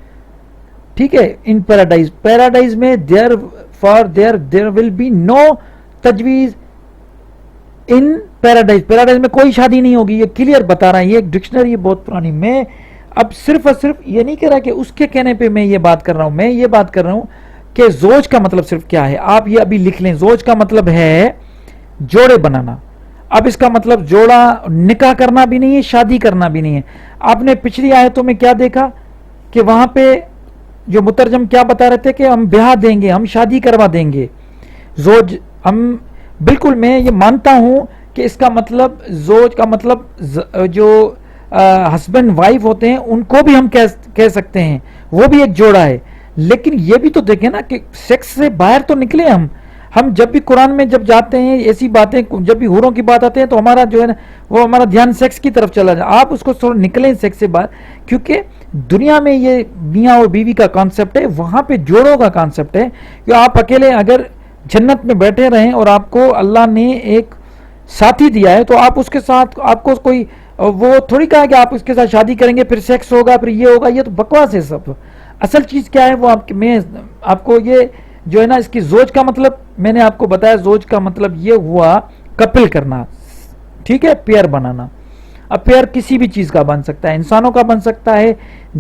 S1: ٹھیک ہے. ان پیراڈائز، پیراڈائز میں دیر ول بی نو تجویز ان پیراڈائز، پیراڈائز میں کوئی شادی نہیں ہوگی. یہ کلیئر بتا رہا ہے، یہ ایک ڈکشنری بہت پرانی. میں اب صرف اور صرف یہ نہیں کہہ رہا کہ اس کے کہنے پہ میں یہ بات کر رہا ہوں، میں یہ بات کر رہا ہوں کہ زوج کا مطلب صرف کیا ہے. آپ یہ ابھی لکھ لیں، زوج کا مطلب ہے جوڑے بنانا. اب اس کا مطلب جوڑا نکاح کرنا بھی نہیں ہے، شادی کرنا بھی نہیں ہے. آپ نے پچھلی آیتوں میں کیا دیکھا کہ وہاں پہ جو مترجم کیا بتا رہے تھے کہ ہم بیاہ دیں گے، ہم شادی کروا دیں گے. زوج، ہم بالکل میں یہ مانتا ہوں کہ اس کا مطلب زوج کا مطلب جو ہسبینڈ وائف ہوتے ہیں ان کو بھی ہم کہہ سکتے ہیں، وہ بھی ایک جوڑا ہے. لیکن یہ بھی تو دیکھیں نا کہ سیکس سے باہر تو نکلے ہم جب بھی قرآن میں جب جاتے ہیں ایسی باتیں، جب بھی حوروں کی بات آتے ہیں تو ہمارا جو ہے نا وہ ہمارا دھیان سیکس کی طرف چلا جائے. آپ اس کو تھوڑا نکلیں سیکس سے باہر، کیونکہ دنیا میں یہ میاں اور بیوی کا کانسیپٹ ہے، وہاں پہ جوڑوں کا کانسیپٹ ہے کہ آپ اکیلے اگر جنت میں بیٹھے رہیں اور آپ کو اللہ نے ایک ساتھی دیا ہے تو آپ اس کے ساتھ، آپ کو کوئی وہ تھوڑی کہا کہ آپ اس کے ساتھ شادی کریں گے پھر سیکس ہوگا پھر یہ ہوگا، یہ تو بکواس ہے سب. اصل چیز کیا ہے وہ میں آپ کو یہ جو ہے نا اس کی زوج کا مطلب میں نے آپ کو بتایا. زوج کا مطلب یہ ہوا کپل کرنا، ٹھیک ہے، پیئر بنانا. اب پیئر کسی بھی چیز کا بن سکتا ہے، انسانوں کا بن سکتا ہے،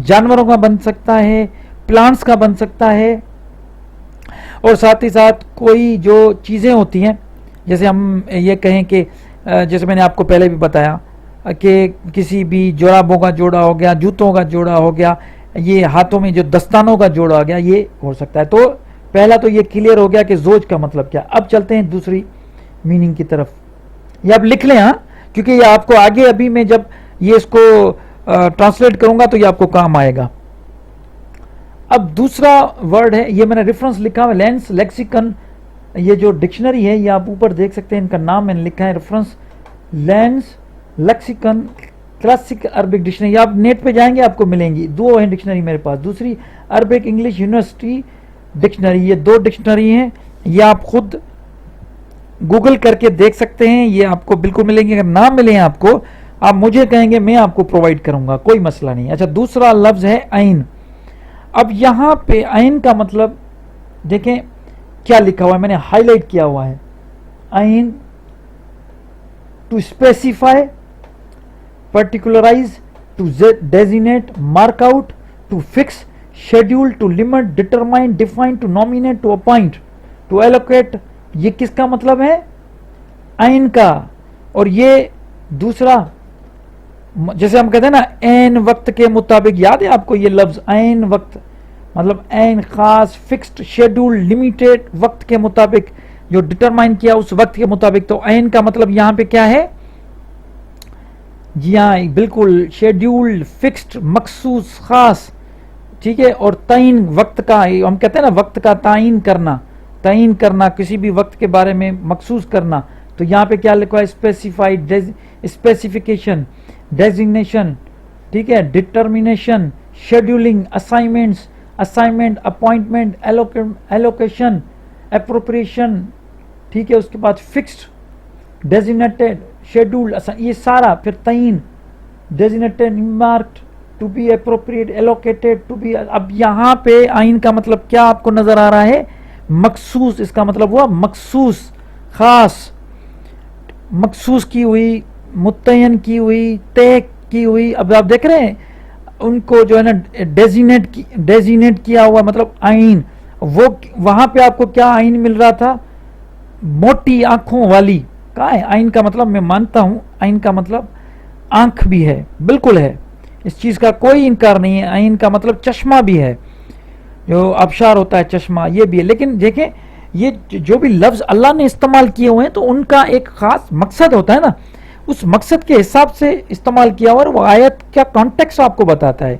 S1: جانوروں کا بن سکتا ہے، پلانٹس کا بن سکتا ہے، اور ساتھ ہی ساتھ کوئی جو چیزیں ہوتی ہیں جیسے ہم یہ کہیں کہ جیسے میں نے آپ کو پہلے بھی بتایا کہ کسی بھی جرابوں کا جوڑا ہو گیا، جوتوں کا جوڑا ہو گیا، یہ ہاتھوں میں جو دستانوں کا جوڑا ہو گیا، یہ ہو سکتا ہے. تو پہلا تو یہ کلیئر ہو گیا کہ زوج کا مطلب کیا. اب چلتے ہیں دوسری میننگ کی طرف. یہ آپ لکھ لیں ہاں، کیونکہ یہ آپ کو آگے ابھی میں جب یہ اس کو ٹرانسلیٹ کروں گا تو یہ آپ کو کام آئے گا. اب دوسرا ورڈ ہے، یہ میں نے ریفرنس لکھا ہے لینس لیکسیکن، یہ جو ڈکشنری ہے یہ آپ اوپر دیکھ سکتے ہیں، ان کا نام میں نے لکھا ہے reference Lane's lexicon classic Arabic dictionary. آپ نیٹ پہ جائیں گے آپ کو ملیں گی، دو ہیں ڈکشنری میرے پاس. دوسری عربک انگلش یونیورسٹی ڈکشنری، یہ دو ڈکشنری ہیں، یہ آپ خود گوگل کر کے دیکھ سکتے ہیں، یہ آپ کو بالکل ملیں گے. اگر نہ ملیں آپ کو، آپ مجھے کہیں گے میں آپ کو پرووائڈ کروں گا، کوئی مسئلہ نہیں. اچھا، دوسرا لفظ ہے عین. اب یہاں پہ عین کا مطلب دیکھیں کیا لکھا ہوا ہے، میں نے ہائی لائٹ کیا ہوا ہے. عین to specify, particularize, to designate, mark out, to fix, schedule, to limit, determine, define, to nominate, to appoint, to allocate. یہ کس کا مطلب ہے؟ عین کا. اور یہ دوسرا جیسے ہم کہتے ہیں نا عین وقت کے مطابق، یاد ہے آپ کو یہ لفظ عین وقت، مطلب عین خاص، فکسڈ، شیڈول، لمیٹیڈ، وقت کے مطابق جو ڈٹرمائن کیا اس وقت کے مطابق. تو عین کا مطلب یہاں پہ کیا ہے؟ جی ہاں بالکل، شیڈیول، فکسڈ، مخصوص، خاص، ٹھیک ہے. اور تعین وقت کا، ہم کہتے ہیں نا وقت کا تعین کرنا کسی بھی وقت کے بارے میں مخصوص کرنا. تو یہاں پہ کیا لکھا ہے؟ اسپیسیفائڈ، اسپیسیفیکیشن، ڈیزگنیشن، ٹھیک ہے، determination, scheduling, assignment, appointment, allocation, appropriation, ٹھیک ہے. اس کے بعد فکسڈ، ڈیزگنیٹڈ، شیڈول، یہ سارا. پھر تعین، designated, marked, to be appropriate, allocated, to be. اب یہاں پہ عین کا مطلب کیا آپ کو نظر آ رہا ہے؟ مخصوص. اس کا مطلب ہوا مخصوص، خاص، مخصوص کی ہوئی، متعین کی ہوئی، طے کی ہوئی. اب آپ دیکھ رہے ہیں ان کو جو ہے نا ڈیزینیٹ کیا ہوا، مطلب عین. وہ وہاں پہ آپ کو کیا عین مل رہا تھا؟ موٹی آنکھوں والی. کہاں ہے عین کا مطلب؟ میں مانتا ہوں عین کا مطلب آنکھ بھی ہے، بالکل ہے، اس چیز کا کوئی انکار نہیں ہے. عین کا مطلب چشمہ بھی ہے، جو آبشار ہوتا ہے چشمہ، یہ بھی ہے. لیکن دیکھیں یہ جو بھی لفظ اللہ نے استعمال کیے ہوئے ہیں تو ان کا ایک خاص مقصد ہوتا ہے نا، اس مقصد کے حساب سے استعمال کیا ہوا ہے. وہ آیت کا کانٹیکس آپ کو بتاتا ہے،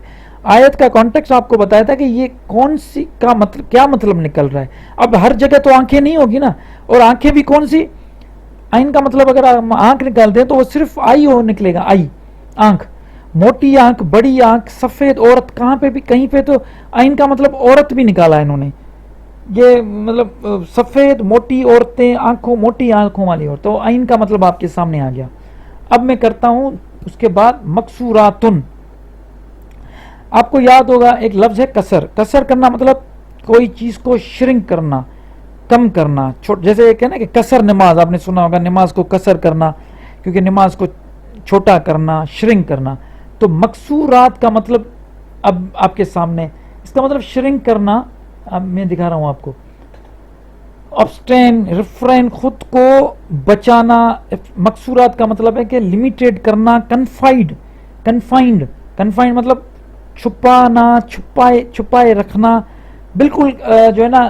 S1: آیت کا کانٹیکس آپ کو بتایا تھا کہ یہ کون سی کا مطلب، کیا مطلب نکل رہا ہے. اب ہر جگہ تو آنکھیں نہیں ہوگی نا، اور آنکھیں بھی کون سی؟ عین کا مطلب اگر ہم آنکھ نکالتے ہیں تو وہ صرف آئی ہو نکلے گا، آئی، آنکھ. موٹی آنکھ، بڑی آنکھ، سفید عورت، کہاں پہ بھی کہیں پہ تو عین کا مطلب عورت بھی نکالا انہوں نے. یہ مطلب سفید موٹی عورتیں، آنکھوں موٹی آنکھوں والی عورت، تو عین کا مطلب آپ کے سامنے آ گیا. اب میں کرتا ہوں اس کے بعد مقصوراتن. آپ کو یاد ہوگا ایک لفظ ہے کسر. کسر کرنا مطلب کوئی چیز کو شرنک کرنا، کم کرنا. جیسے ایک ہے نا کہ کسر نماز، آپ نے سنا ہوگا نماز کو کسر کرنا، کیونکہ نماز کو چھوٹا کرنا، شرنک کرنا. تو مقصورات کا مطلب اب آپ کے سامنے، اس کا مطلب شرنک کرنا. اب میں دکھا رہا ہوں آپ کو. ابسٹین، ریفرین، خود کو بچانا. مقصورات کا مطلب ہے کہ لمیٹیڈ کرنا، کنفائنڈ مطلب چھپانا، چھپائے رکھنا. بالکل جو ہے نا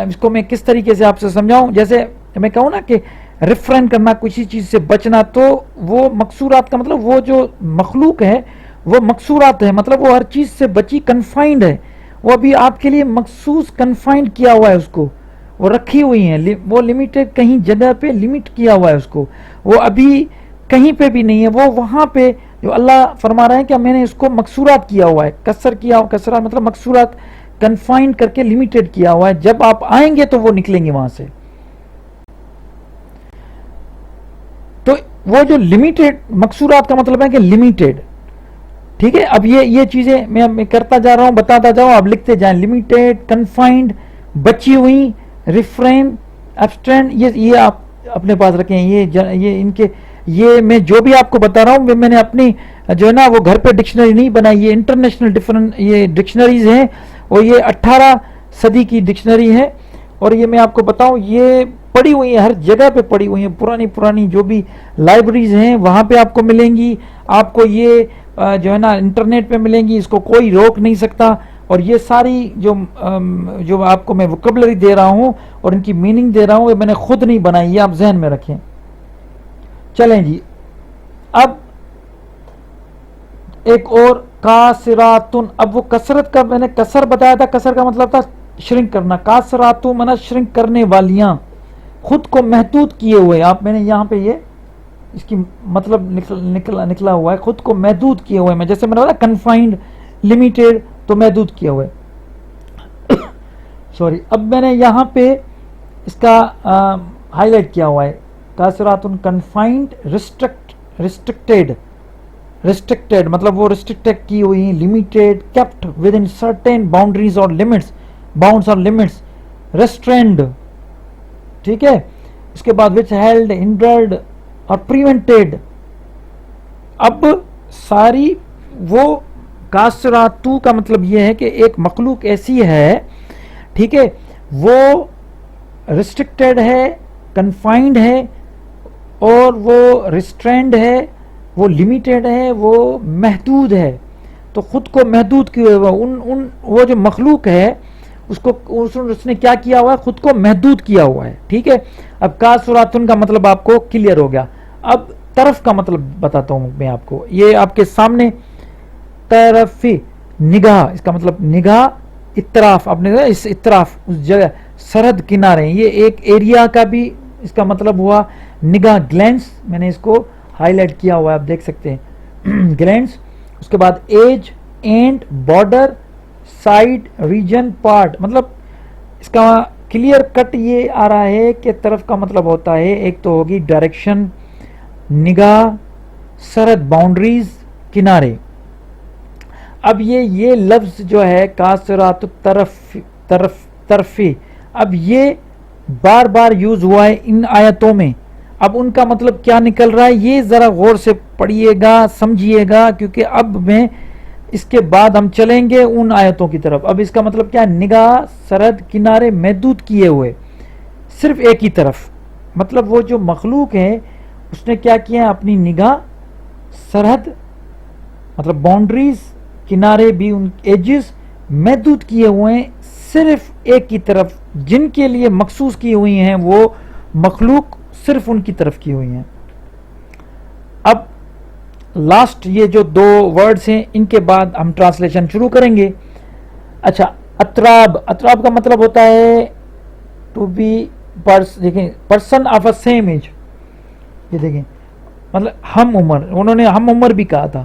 S1: اس کو میں کس طریقے سے آپ سے سمجھاؤں، جیسے میں کہوں نا کہ ریفرین کرنا، کسی چیز سے بچنا، تو وہ مقصورات کا مطلب وہ جو مخلوق ہے وہ مقصورات ہے، مطلب وہ ہر چیز سے بچی، کنفائنڈ ہے. وہ ابھی آپ کے لیے مخصوص کنفائنڈ کیا ہوا ہے، اس کو وہ رکھی ہوئی ہیں، وہ لمیٹڈ کہیں جگہ پہ لمٹ کیا ہوا ہے اس کو، وہ ابھی کہیں پہ بھی نہیں ہے. وہ وہاں پہ جو اللہ فرما رہے ہیں کہ میں نے اس کو مقصورات کیا ہوا ہے. کسرات مطلب مقصورات، کنفائنڈ کر کے لمیٹڈ کیا ہوا ہے. جب آپ آئیں گے تو وہ نکلیں گے وہاں سے. تو وہ جو لمیٹڈ، مقصورات کا مطلب ہے کہ لمیٹڈ. ٹھیک ہے، اب یہ چیزیں میں کرتا جا رہا ہوں، بتاتا جاؤں، آپ لکھتے جائیں. لمیٹڈ، کنفائنڈ، بچی ہوئی، ریفرین، ایبسٹرین، یہ آپ اپنے پاس رکھیں. یہ ان کے، یہ میں جو بھی آپ کو بتا رہا ہوں میں نے اپنی جو ہے نا وہ گھر پہ ڈکشنری نہیں بنائی. یہ انٹرنیشنل یہ ڈکشنریز ہیں، اور یہ 18 صدی کی ڈکشنری ہے. اور یہ میں آپ کو بتاؤں یہ پڑی ہوئی ہیں، ہر جگہ پہ پڑی ہوئی ہیں. پرانی جو بھی لائبریریز ہیں وہاں پہ آپ کو ملیں گی. آپ کو یہ جو ہے نا انٹرنیٹ پہ ملیں گی، اس کو کوئی روک نہیں سکتا. اور یہ ساری جو آپ کو میں ووکیبلری دے رہا ہوں اور ان کی میننگ دے رہا ہوں، یہ میں نے خود نہیں بنائی، یہ آپ ذہن میں رکھیں. چلیں جی، اب ایک اور کاسراتن. اب وہ کثرت کا میں نے کسر بتایا تھا، کسر کا مطلب تھا شرنک کرنا. کاسراتن منا شرنک کرنے والیاں، خود کو محدود کیے ہوئے. آپ میں نے یہاں پہ یہ اس کی مطلب نکلا ہوا ہے، خود کو محدود کیے ہوئے. میں جیسے میں نے بولا کنفائنڈ، لمیٹیڈ، تو محدود کیے ہوئے. سوری، اب میں نے یہاں پہ اس کا ہائی لائٹ کیا ہوا ہے. کاسراتن کنفائنڈ، ریسٹرکٹیڈ مطلب وہ ریسٹرکٹیڈ کی ہوئی، limited, kept with in certain boundaries اور لمٹس، باؤنڈز اور لمٹس، ریسٹرینڈ. ٹھیک ہے، اس کے بعد وچ ہیلڈ، ہنڈرڈ اور پریونٹیڈ. اب ساری وہ کاسراتو کا مطلب یہ ہے کہ ایک مخلوق ایسی ہے، ٹھیک ہے، وہ ریسٹرکٹیڈ ہے، کنفائنڈ ہے، اور وہ ریسٹرینڈ ہے، وہ لمیٹیڈ ہے، وہ محدود ہے. تو خود کو محدود کیے ہوا وہ جو مخلوق ہے اس نے کیا کیا ہوا ہے، خود کو محدود کیا ہوا ہے. ٹھیک ہے، اب کاسراتن کا مطلب آپ کو کلیئر ہو گیا. اب طرف کا مطلب بتاتا ہوں میں آپ کو. یہ آپ کے سامنے طرف، نگاہ، اس کا مطلب نگاہ، اطراف. آپ نے اس اطراف، اس جگہ، سرحد، کنارے. یہ ایک ایریا کا بھی اس کا مطلب ہوا نگاہ، گلینس. میں نے اس کو ہائی لائٹ کیا ہوا ہے، آپ دیکھ سکتے ہیں، گلینس. اس کے بعد edge, end, border, side, region, part. مطلب اس کا کلیئر کٹ یہ آ رہا ہے کہ طرف کا مطلب ہوتا ہے ایک تو ہوگی ڈائریکشن، نگاہ، سرحد، باؤنڈریز، کنارے. اب یہ لفظ جو ہے کاسرات طرفی، اب یہ بار بار یوز ہوا ہے ان آیتوں میں. اب ان کا مطلب کیا نکل رہا ہے یہ ذرا غور سے پڑھیے گا، سمجھیے گا، کیونکہ اب میں اس کے بعد ہم چلیں گے ان آیتوں کی طرف. اب اس کا مطلب کیا ہے، نگاہ، سرحد، کنارے محدود کیے ہوئے، صرف ایک ہی طرف. مطلب وہ جو مخلوق ہے اس نے کیا کیا ہے، اپنی نگاہ، سرحد مطلب باؤنڈریز، کنارے بھی ان ایجز محدود کیے ہوئے ہیں صرف ایک کی طرف. جن کے لیے مخصوص کی ہوئی ہیں وہ مخلوق صرف ان کی طرف کی ہوئی ہیں. اب لاسٹ یہ جو 2 ورڈز ہیں ان کے بعد ہم ٹرانسلیشن شروع کریں گے. اچھا، اطراب. اطراب کا مطلب ہوتا ہے ٹو بی دیکھیں person of a same age. یہ دیکھیں مطلب ہم عمر، انہوں نے ہم عمر بھی کہا تھا.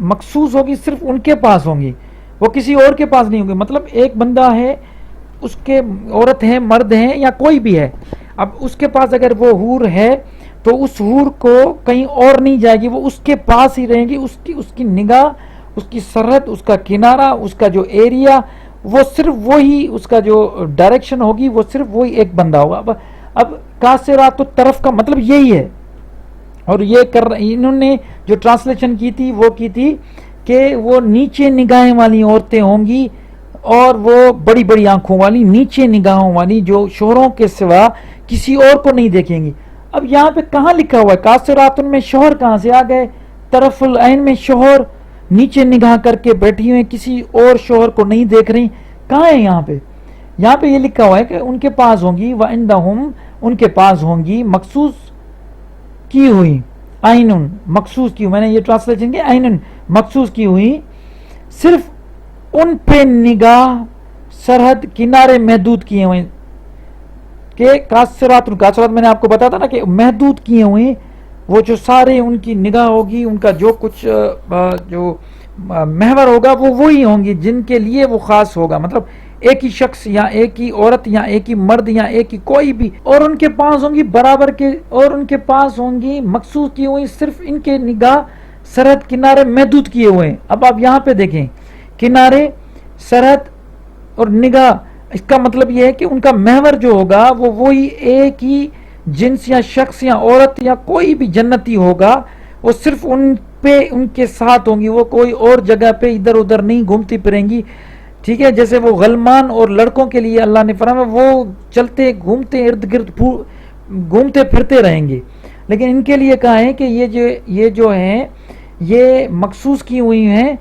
S1: مخصوص ہوگی صرف ان کے پاس ہوں گی، وہ کسی اور کے پاس نہیں ہوں گی. مطلب ایک بندہ ہے، اس کے عورت ہے، مرد ہیں یا کوئی بھی ہے، اب اس کے پاس اگر وہ حور ہے تو اس حور کو کہیں اور نہیں جائے گی، وہ اس کے پاس ہی رہیں گی. اس کی نگاہ، اس کی سرحد، اس کا کنارہ، اس کا جو ایریا، وہ صرف وہی، اس کا جو ڈائریکشن ہوگی وہ صرف وہی ایک بندہ ہوگا. اب قاصرات الطرف کا مطلب یہی ہے. اور یہ انہوں نے جو ٹرانسلیشن کی تھی وہ کی تھی کہ وہ نیچے نگاہیں والی عورتیں ہوں گی، اور وہ بڑی بڑی آنکھوں والی، نیچے نگاہوں والی، جو شوہروں کے سوا کسی اور کو نہیں دیکھیں گی. اب یہاں پہ کہاں لکھا ہوا ہے؟ قاصرات میں شوہر کہاں سے آ گئے؟ طرف العین میں شوہر نیچے نگاہ کر کے بیٹھی ہوئے، کسی اور شوہر کو نہیں دیکھ رہی. کہاں ہے یہاں پہ؟ یہاں پہ یہ لکھا ہوا ہے کہ ان کے پاس ہوں گی، وَعِندَهُمْ، ان کے پاس ہوں گی، مخصوص کی ہوئی، عینن، مخصوص کی ہوئی، میں نے یہ ٹرانسلیشن کی، عینن، مخصوص کی ہوئی، صرف ان پہ نگاہ، سرحد، کنارے محدود کیے ہوئے. کہ قاصرات میں نے آپ کو بتایا تھا نا کہ محدود کیے ہوئے، وہ جو سارے ان کی نگاہ ہوگی، ان کا جو کچھ جو محور ہوگا وہ وہی ہوں گی جن کے لیے وہ خاص ہوگا. مطلب ایک ہی شخص یا ایک ہی عورت یا ایک ہی مرد یا ایک ہی کوئی بھی، اور ان کے پاس ہوں گی برابر کے، اور ان کے پاس ہوں گی مخصوص کی ہوئی، صرف ان کے نگاہ، سرحد، کنارے محدود کیے ہوئے ہیں. اب آپ یہاں پہ دیکھیں، کنارے، سرحد اور نگاہ، اس کا مطلب یہ ہے کہ ان کا محور جو ہوگا وہ وہی ایک ہی جنس یا شخص یا عورت یا کوئی بھی جنتی ہوگا، وہ صرف ان پہ، ان کے ساتھ ہوں گی، وہ کوئی اور جگہ پہ ادھر ادھر نہیں گھومتی پھریں گی. ٹھیک ہے، جیسے وہ غلمان اور لڑکوں کے لیے اللہ نے فرمایا وہ چلتے گھومتے ارد گرد گھومتے پھرتے رہیں گے، لیکن ان کے لیے کہا ہے کہ یہ جو ہیں یہ مخصوص کی ہوئی ہیں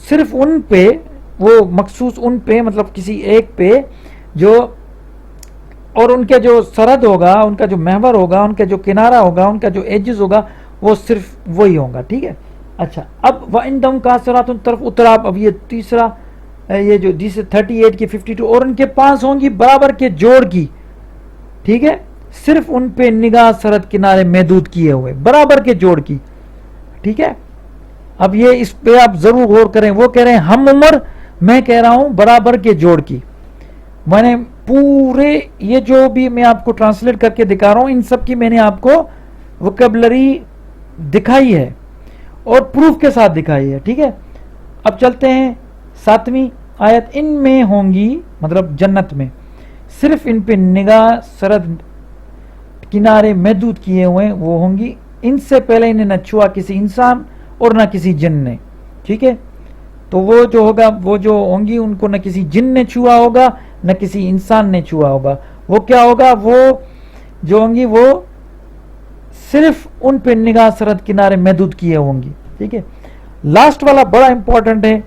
S1: صرف ان پہ، وہ مخصوص ان پہ مطلب کسی ایک پہ جو، اور ان کے جو سرحد ہوگا، ان کا جو محور ہوگا، ان کا جو کنارہ ہوگا، ان کا جو ایجز ہوگا وہ صرف وہی ہوگا. ٹھیک ہے. اچھا، اب وَعِندَهُمْ قَاصِرَاتُ الطَّرْفِ اطراف، اب یہ تیسرا، یہ جو جسے 38 کی 52، اور ان کے پاس ہوں گی برابر کے جوڑ کی. ٹھیک ہے، صرف ان پہ نگاہ، سرحد، کنارے محدود کیے ہوئے، برابر کے جوڑ کی. ٹھیک ہے. اب یہ اس پہ آپ ضرور غور کریں. وہ کہہ رہے ہیں ہم عمر، میں کہہ رہا ہوں برابر کے جوڑ کی. میں نے پورے یہ جو بھی میں آپ کو ٹرانسلیٹ کر کے دکھا رہا ہوں، ان سب کی میں نے آپ کو ووکیبلری دکھائی ہے اور پروف کے ساتھ دکھائی ہے. ٹھیک ہے. اب چلتے ہیں 7ویں آیت. ان میں ہوں گی، مطلب جنت میں، صرف ان پہ نگاہ، سرحد، کنارے محدود کیے ہوئے وہ ہوں گی. ان سے پہلے انہیں نہ چھوا کسی انسان اور نہ کسی جن نے. ٹھیک ہے. تو وہ جو ہوگا، وہ جو ہوں گی ان کو نہ کسی جن نے چھوا ہوگا نہ کسی انسان نے چھوا ہوگا. وہ کیا ہوگا؟ وہ جو ہوں گی وہ صرف ان پہ نگاہ، سرحد، کنارے محدود کیے ہوں گی. ٹھیک ہے. لاسٹ والا بڑا امپورٹنٹ ہے،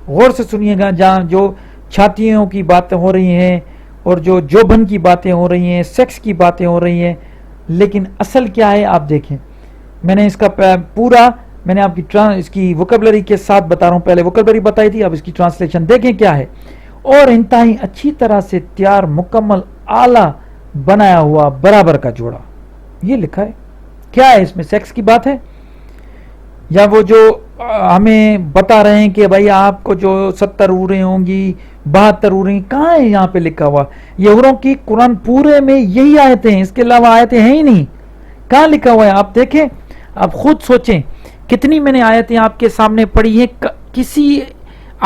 S1: غور سے سنیے گا. جہاں جو چھاتیوں کی باتیں ہو رہی ہیں اور جو جوبن کی باتیں ہو رہی ہیں، سیکس کی باتیں ہو رہی ہیں، لیکن اصل کیا ہے آپ دیکھیں. میں نے اس کا پورا، میں نے آپ کی اس کی ووکیبلری کے ساتھ بتا رہا ہوں. پہلے ووکیبلری بتائی تھی، اب اس کی ٹرانسلیشن دیکھیں کیا ہے. اور انتہائی اچھی طرح سے تیار، مکمل، اعلیٰ بنایا ہوا برابر کا جوڑا. یہ لکھا ہے. کیا ہے اس میں؟ سیکس کی بات ہے، یا وہ جو ہمیں بتا رہے ہیں کہ بھائی آپ کو جو 70 عورتیں ہوں گی، 72 عورتیں، کہاں ہے یہاں پہ لکھا ہوا؟ یہ عورتوں کی قرآن پورے میں یہی آیتیں ہیں، اس کے علاوہ آیتیں ہیں ہی نہیں. کہاں لکھا ہوا ہے آپ دیکھیں، آپ خود سوچیں. کتنی میں نے آیتیں آپ کے سامنے پڑھی ہیں، کسی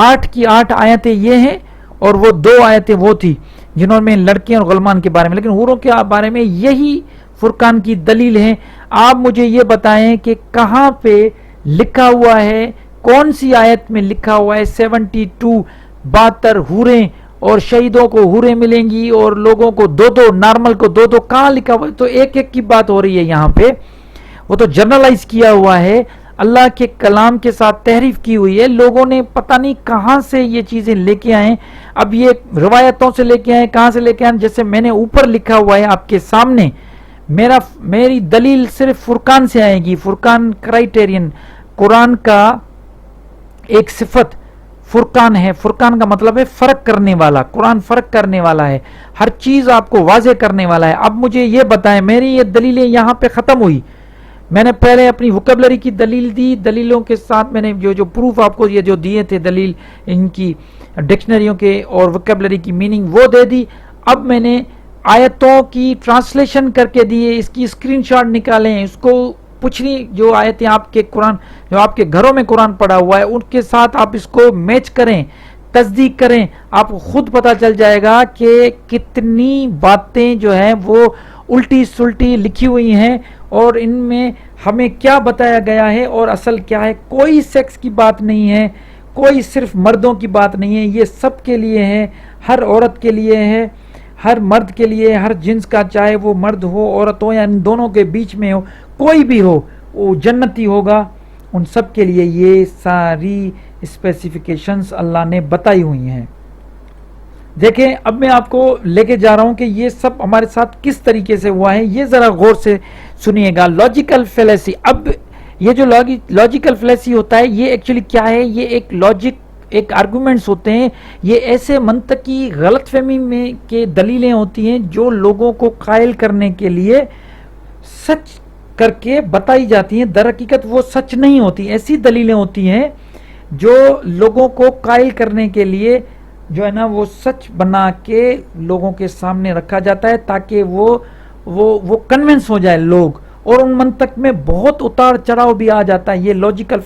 S1: 8 کی 8 آیتیں یہ ہیں، اور وہ 2 آیتیں وہ تھی جنہوں میں لڑکیاں اور غلمان کے بارے میں، لیکن حوروں کے بارے میں یہی فرقان کی دلیل ہے. آپ مجھے یہ بتائیں کہ کہاں پہ لکھا ہوا ہے، کون سی آیت میں لکھا ہوا ہے 72 حوریں، اور شہیدوں کو حوریں ملیں گی اور لوگوں کو 2 نارمل کو 2. کہاں لکھا ہوا ہے؟ تو ایک ایک کی بات ہو رہی ہے یہاں پہ. وہ تو جنرلائز کیا ہوا ہے، اللہ کے کلام کے ساتھ تحریف کی ہوئی ہے. لوگوں نے پتہ نہیں کہاں سے یہ چیزیں لے کے آئیں. اب یہ روایتوں سے لے کے آئیں، کہاں سے لے کے آئیں؟ جیسے میں نے اوپر لکھا ہوا ہے آپ کے سامنے، میری دلیل صرف فرقان سے آئے گی. فرقان کرائٹیرین، قرآن کا ایک صفت فرقان ہے. فرقان کا مطلب ہے فرق کرنے والا. قرآن فرق کرنے والا ہے، ہر چیز آپ کو واضح کرنے والا ہے. اب مجھے یہ بتائیں، میری یہ دلیلیں یہاں پہ ختم ہوئی. میں نے پہلے اپنی وکیبلری کی دلیل دی، دلیلوں کے ساتھ میں نے جو پروف آپ کو یہ جو دیے تھے دلیل ان کی ڈکشنریوں کے اور وکیبلری کی میننگ وہ دے دی. اب میں نے آیتوں کی ٹرانسلیشن کر کے دیے، اس کی اسکرین شاٹ نکالیں، اس کو پچھلی جو آیتیں آپ کے قرآن جو آپ کے گھروں میں قرآن پڑھا ہوا ہے ان کے ساتھ آپ اس کو میچ کریں، تصدیق کریں، آپ کو خود پتہ چل جائے گا کہ کتنی باتیں جو ہیں وہ الٹی سلٹی لکھی ہوئی ہیں اور ان میں ہمیں کیا بتایا گیا ہے اور اصل کیا ہے. کوئی سیکس کی بات نہیں ہے، کوئی صرف مردوں کی بات نہیں ہے، یہ سب کے لیے ہے، ہر عورت کے لیے ہے، ہر مرد کے لیے، ہر جنس کا، چاہے وہ مرد ہو عورت ہو یا ان دونوں کے بیچ میں ہو، کوئی بھی ہو وہ جنتی ہوگا. ان سب کے لیے یہ ساری اسپیسیفیکیشنز اللہ نے بتائی ہوئی ہیں. دیکھیں اب میں آپ کو لے کے جا رہا ہوں کہ یہ سب ہمارے ساتھ کس طریقے سے ہوا ہے، یہ ذرا غور سے سنیے گا. لاجیکل فیلیسی، اب یہ جو لاجیکل فیلیسی ہوتا ہے یہ ایکچولی کیا ہے، یہ ایک لاجک، ایک آرگومنٹس ہوتے ہیں، یہ ایسے منطقی غلط فہمی میں کے دلیلیں ہوتی ہیں جو لوگوں کو قائل کرنے کے لیے سچ کر کے بتائی جاتی ہیں، در حقیقت وہ سچ نہیں ہوتی. ایسی دلیلیں ہوتی ہیں جو لوگوں کو قائل کرنے کے لیے جو ہے نا وہ سچ بنا کے لوگوں کے سامنے رکھا جاتا ہے تاکہ وہ کنونس ہو جائے لوگ، اور ان منطق میں بہت اتار چڑھاؤ بھی آ جاتا ہے. یہ لاجیکل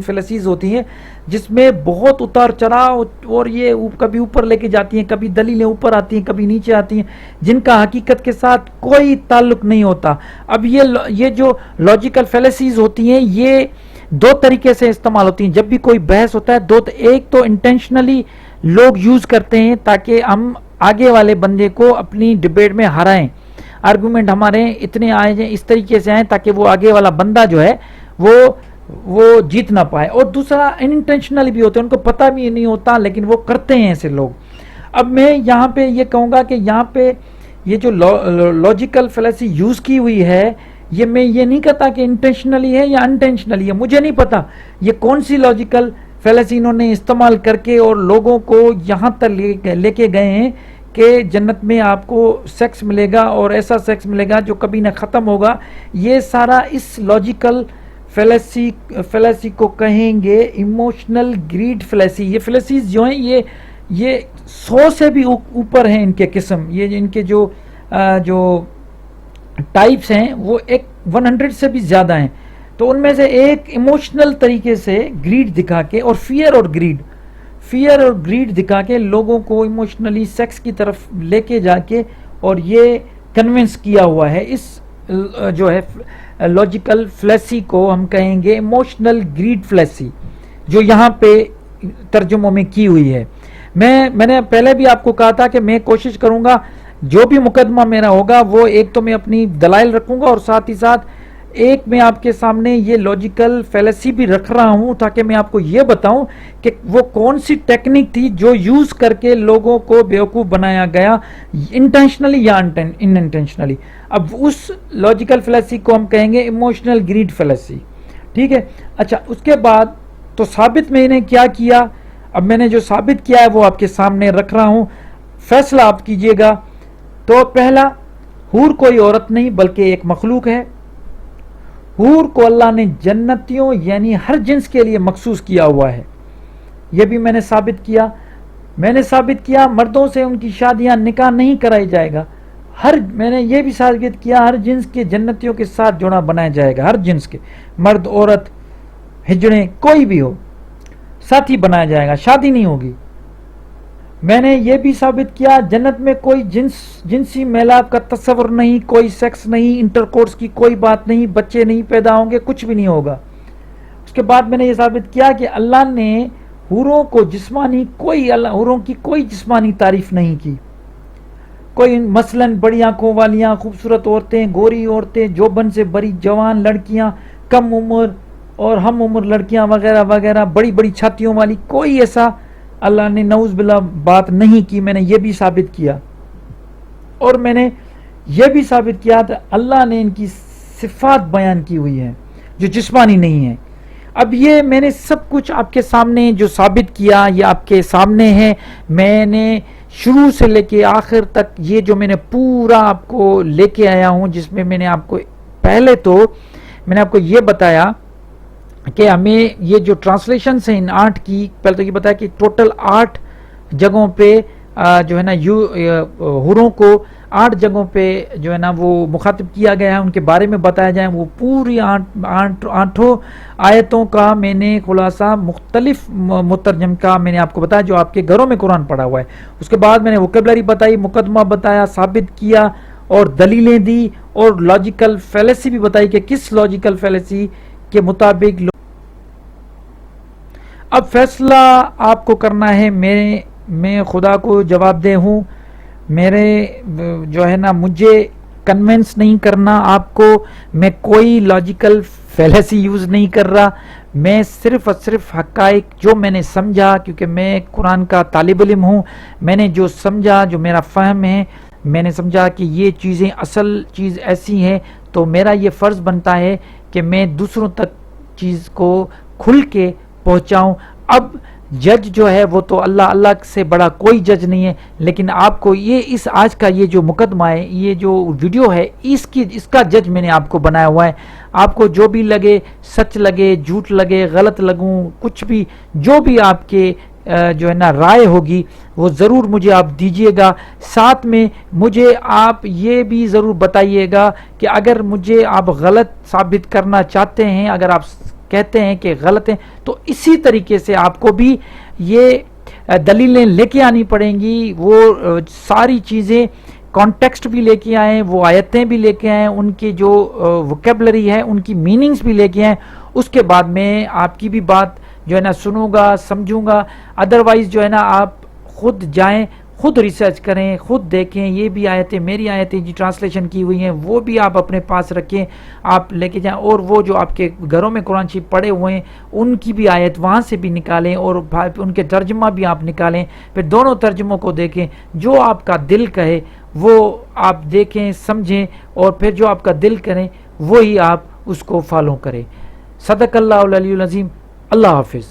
S1: فیلیسیز ہوتی ہیں جس میں بہت اتار چڑھاؤ، اور یہ کبھی اوپر لے کے جاتی ہیں، کبھی دلیلیں اوپر آتی ہیں، کبھی نیچے آتی ہیں، جن کا حقیقت کے ساتھ کوئی تعلق نہیں ہوتا. اب یہ جو لاجیکل فیلیسیز ہوتی ہیں یہ دو طریقے سے استعمال ہوتی ہیں جب بھی کوئی بحث ہوتا ہے. ایک تو انٹینشنلی لوگ یوز کرتے ہیں تاکہ ہم آگے والے بندے کو اپنی ڈبیٹ میں ہرائیں، آرگومنٹ ہمارے اتنے آئے جائیں، اس طریقے سے آئیں تاکہ وہ آگے والا بندہ جو ہے وہ جیت نہ پائے. اور دوسرا انٹینشنلی بھی ہوتے ہیں، ان کو پتہ بھی نہیں ہوتا لیکن وہ کرتے ہیں ایسے لوگ. اب میں یہاں پہ یہ کہوں گا کہ یہاں پہ یہ جو لاجیکل فیلیسی یوز کی ہوئی ہے، یہ میں یہ نہیں کہتا کہ انٹینشنلی ہے یا انٹینشنلی ہے، مجھے نہیں پتا یہ کون سی لاجیکل فیلیسی انہوں نے استعمال کر کے اور لوگوں کو یہاں تک لے کے گئے ہیں کہ جنت میں آپ کو سیکس ملے گا اور ایسا سیکس ملے گا جو کبھی نہ ختم ہوگا. یہ سارا اس لاجیکل فیلیسی کو کہیں گے ایموشنل گریڈ فیلیسی. یہ فیلیسیز جو ہیں یہ 100 سے بھی اوپر ہیں ان کے قسم، یہ ان کے جو ٹائپس ہیں وہ 100 سے بھی زیادہ ہیں. تو ان میں سے ایک ایموشنل طریقے سے گریڈ دکھا کے اور فیئر اور گریڈ دکھا کے لوگوں کو ایموشنلی سیکس کی طرف لے کے جا کے اور یہ کنونس کیا ہوا ہے. اس جو ہے لاجیکل فیلیسی کو ہم کہیں گے ایموشنل گریڈ فیلیسی، جو یہاں پہ ترجموں میں کی ہوئی ہے. میں نے پہلے بھی آپ کو کہا تھا کہ میں کوشش کروں گا جو بھی مقدمہ میرا ہوگا وہ ایک تو میں اپنی دلائل رکھوں گا اور ساتھ ہی ساتھ ایک میں آپ کے سامنے یہ لاجیکل فیلیسی بھی رکھ رہا ہوں تاکہ میں آپ کو یہ بتاؤں کہ وہ کون سی ٹیکنیک تھی جو یوز کر کے لوگوں کو بیوقوف بنایا گیا، انٹینشنلی یا ان انٹینشنلی. اب اس لاجیکل فیلیسی کو ہم کہیں گے ایموشنل گریڈ فیلیسی. ٹھیک ہے. اچھا، اس کے بعد تو ثابت میں نے کیا کیا، اب میں نے جو ثابت کیا ہے وہ آپ کے سامنے رکھ رہا ہوں، فیصلہ آپ کیجئے گا. تو پہلا، حور کوئی عورت نہیں بلکہ ایک مخلوق ہے. حور کو اللہ نے جنتیوں یعنی ہر جنس کے لیے مخصوص کیا ہوا ہے. یہ بھی میں نے ثابت کیا. میں نے ثابت کیا مردوں سے ان کی شادیاں نکاح نہیں کرائی جائے گا. میں نے یہ بھی ثابت کیا ہر جنس کے جنتیوں کے ساتھ جوڑا بنایا جائے گا، ہر جنس کے، مرد عورت ہجڑے کوئی بھی ہو ساتھی بنایا جائے گا، شادی نہیں ہوگی. میں نے یہ بھی ثابت کیا جنت میں کوئی جنسی میلاب کا تصور نہیں، کوئی سیکس نہیں، انٹرکورس کی کوئی بات نہیں، بچے نہیں پیدا ہوں گے، کچھ بھی نہیں ہوگا. اس کے بعد میں نے یہ ثابت کیا کہ اللہ نے حوروں کو حوروں کی کوئی جسمانی تعریف نہیں کی. کوئی مثلاً بڑی آنکھوں والیاں خوبصورت عورتیں، گوری عورتیں، جوبن سے بڑی جوان لڑکیاں، کم عمر اور ہم عمر لڑکیاں وغیرہ وغیرہ، بڑی بڑی چھاتیوں والی، کوئی ایسا اللہ نے نعوذ باللہ بات نہیں کی. میں نے یہ بھی ثابت کیا. اور میں نے یہ بھی ثابت کیا کہ اللہ نے ان کی صفات بیان کی ہوئی ہیں جو جسمانی نہیں ہیں. اب یہ میں نے سب کچھ آپ کے سامنے جو ثابت کیا یہ آپ کے سامنے ہے. میں نے شروع سے لے کے آخر تک یہ جو میں نے پورا آپ کو لے کے آیا ہوں، جس میں میں نے آپ کو پہلے تو میں نے آپ کو یہ بتایا کہ ہمیں یہ جو ٹرانسلیشنس ہیں ان 8 کی، پہلے تو یہ بتایا کہ ٹوٹل 8 جگہوں پہ جو ہے نا حوروں کو 8 جگہوں پہ جو ہے نا وہ مخاطب کیا گیا ہے، ان کے بارے میں بتایا جائے. وہ پوری 8 آیتوں کا میں نے خلاصہ مختلف مترجم کا میں نے آپ کو بتایا جو آپ کے گھروں میں قرآن پڑھا ہوا ہے. اس کے بعد میں نے ووکیبلری بتائی، مقدمہ بتایا، ثابت کیا اور دلیلیں دی اور لاجیکل فیلیسی بھی بتائی کہ کس لاجیکل فیلیسی کے مطابق. اب فیصلہ آپ کو کرنا ہے. میں خدا کو جواب دہ ہوں، میرے جو ہے نا مجھے کنونس نہیں کرنا آپ کو. میں کوئی لاجیکل فیلیسی یوز نہیں کر رہا، میں صرف اور صرف حقائق جو میں نے سمجھا، کیونکہ میں قرآن کا طالب علم ہوں، میں نے جو سمجھا، جو میرا فہم ہے، میں نے سمجھا کہ یہ چیزیں اصل چیز ایسی ہے، تو میرا یہ فرض بنتا ہے کہ میں دوسروں تک چیز کو کھل کے پہنچاؤں. اب جج جو ہے وہ تو اللہ سے بڑا کوئی جج نہیں ہے، لیکن آپ کو یہ اس آج کا یہ جو مقدمہ ہے، یہ جو ویڈیو ہے، اس کا جج میں نے آپ کو بنایا ہوا ہے. آپ کو جو بھی لگے، سچ لگے، جھوٹ لگے، غلط لگوں، کچھ بھی، جو بھی آپ کے جو ہے نا رائے ہوگی وہ ضرور مجھے آپ دیجئے گا. ساتھ میں مجھے آپ یہ بھی ضرور بتائیے گا کہ اگر مجھے آپ غلط ثابت کرنا چاہتے ہیں، اگر آپ کہتے ہیں کہ غلط ہیں، تو اسی طریقے سے آپ کو بھی یہ دلیلیں لے کے آنی پڑیں گی. وہ ساری چیزیں کانٹیکسٹ بھی لے کے آئیں، وہ آیتیں بھی لے کے آئیں، ان کی جو ووکیبلری ہے ان کی میننگز بھی لے کے آئیں. اس کے بعد میں آپ کی بھی بات جو ہے نا سنوں گا، سمجھوں گا. ادروائز جو ہے نا آپ خود جائیں، خود ریسرچ کریں، خود دیکھیں. یہ بھی آیتیں، میری آیتیں جی ٹرانسلیشن کی ہوئی ہیں، وہ بھی آپ اپنے پاس رکھیں، آپ لے کے جائیں. اور وہ جو آپ کے گھروں میں قرآن شریف پڑھے ہوئے ہیں ان کی بھی آیت وہاں سے بھی نکالیں اور ان کے ترجمہ بھی آپ نکالیں. پھر دونوں ترجموں کو دیکھیں، جو آپ کا دل کہے وہ آپ دیکھیں، سمجھیں، اور پھر جو آپ کا دل کریں وہی آپ اس کو فالو کریں. صدق اللہ العلی العظیم. اللہ حافظ.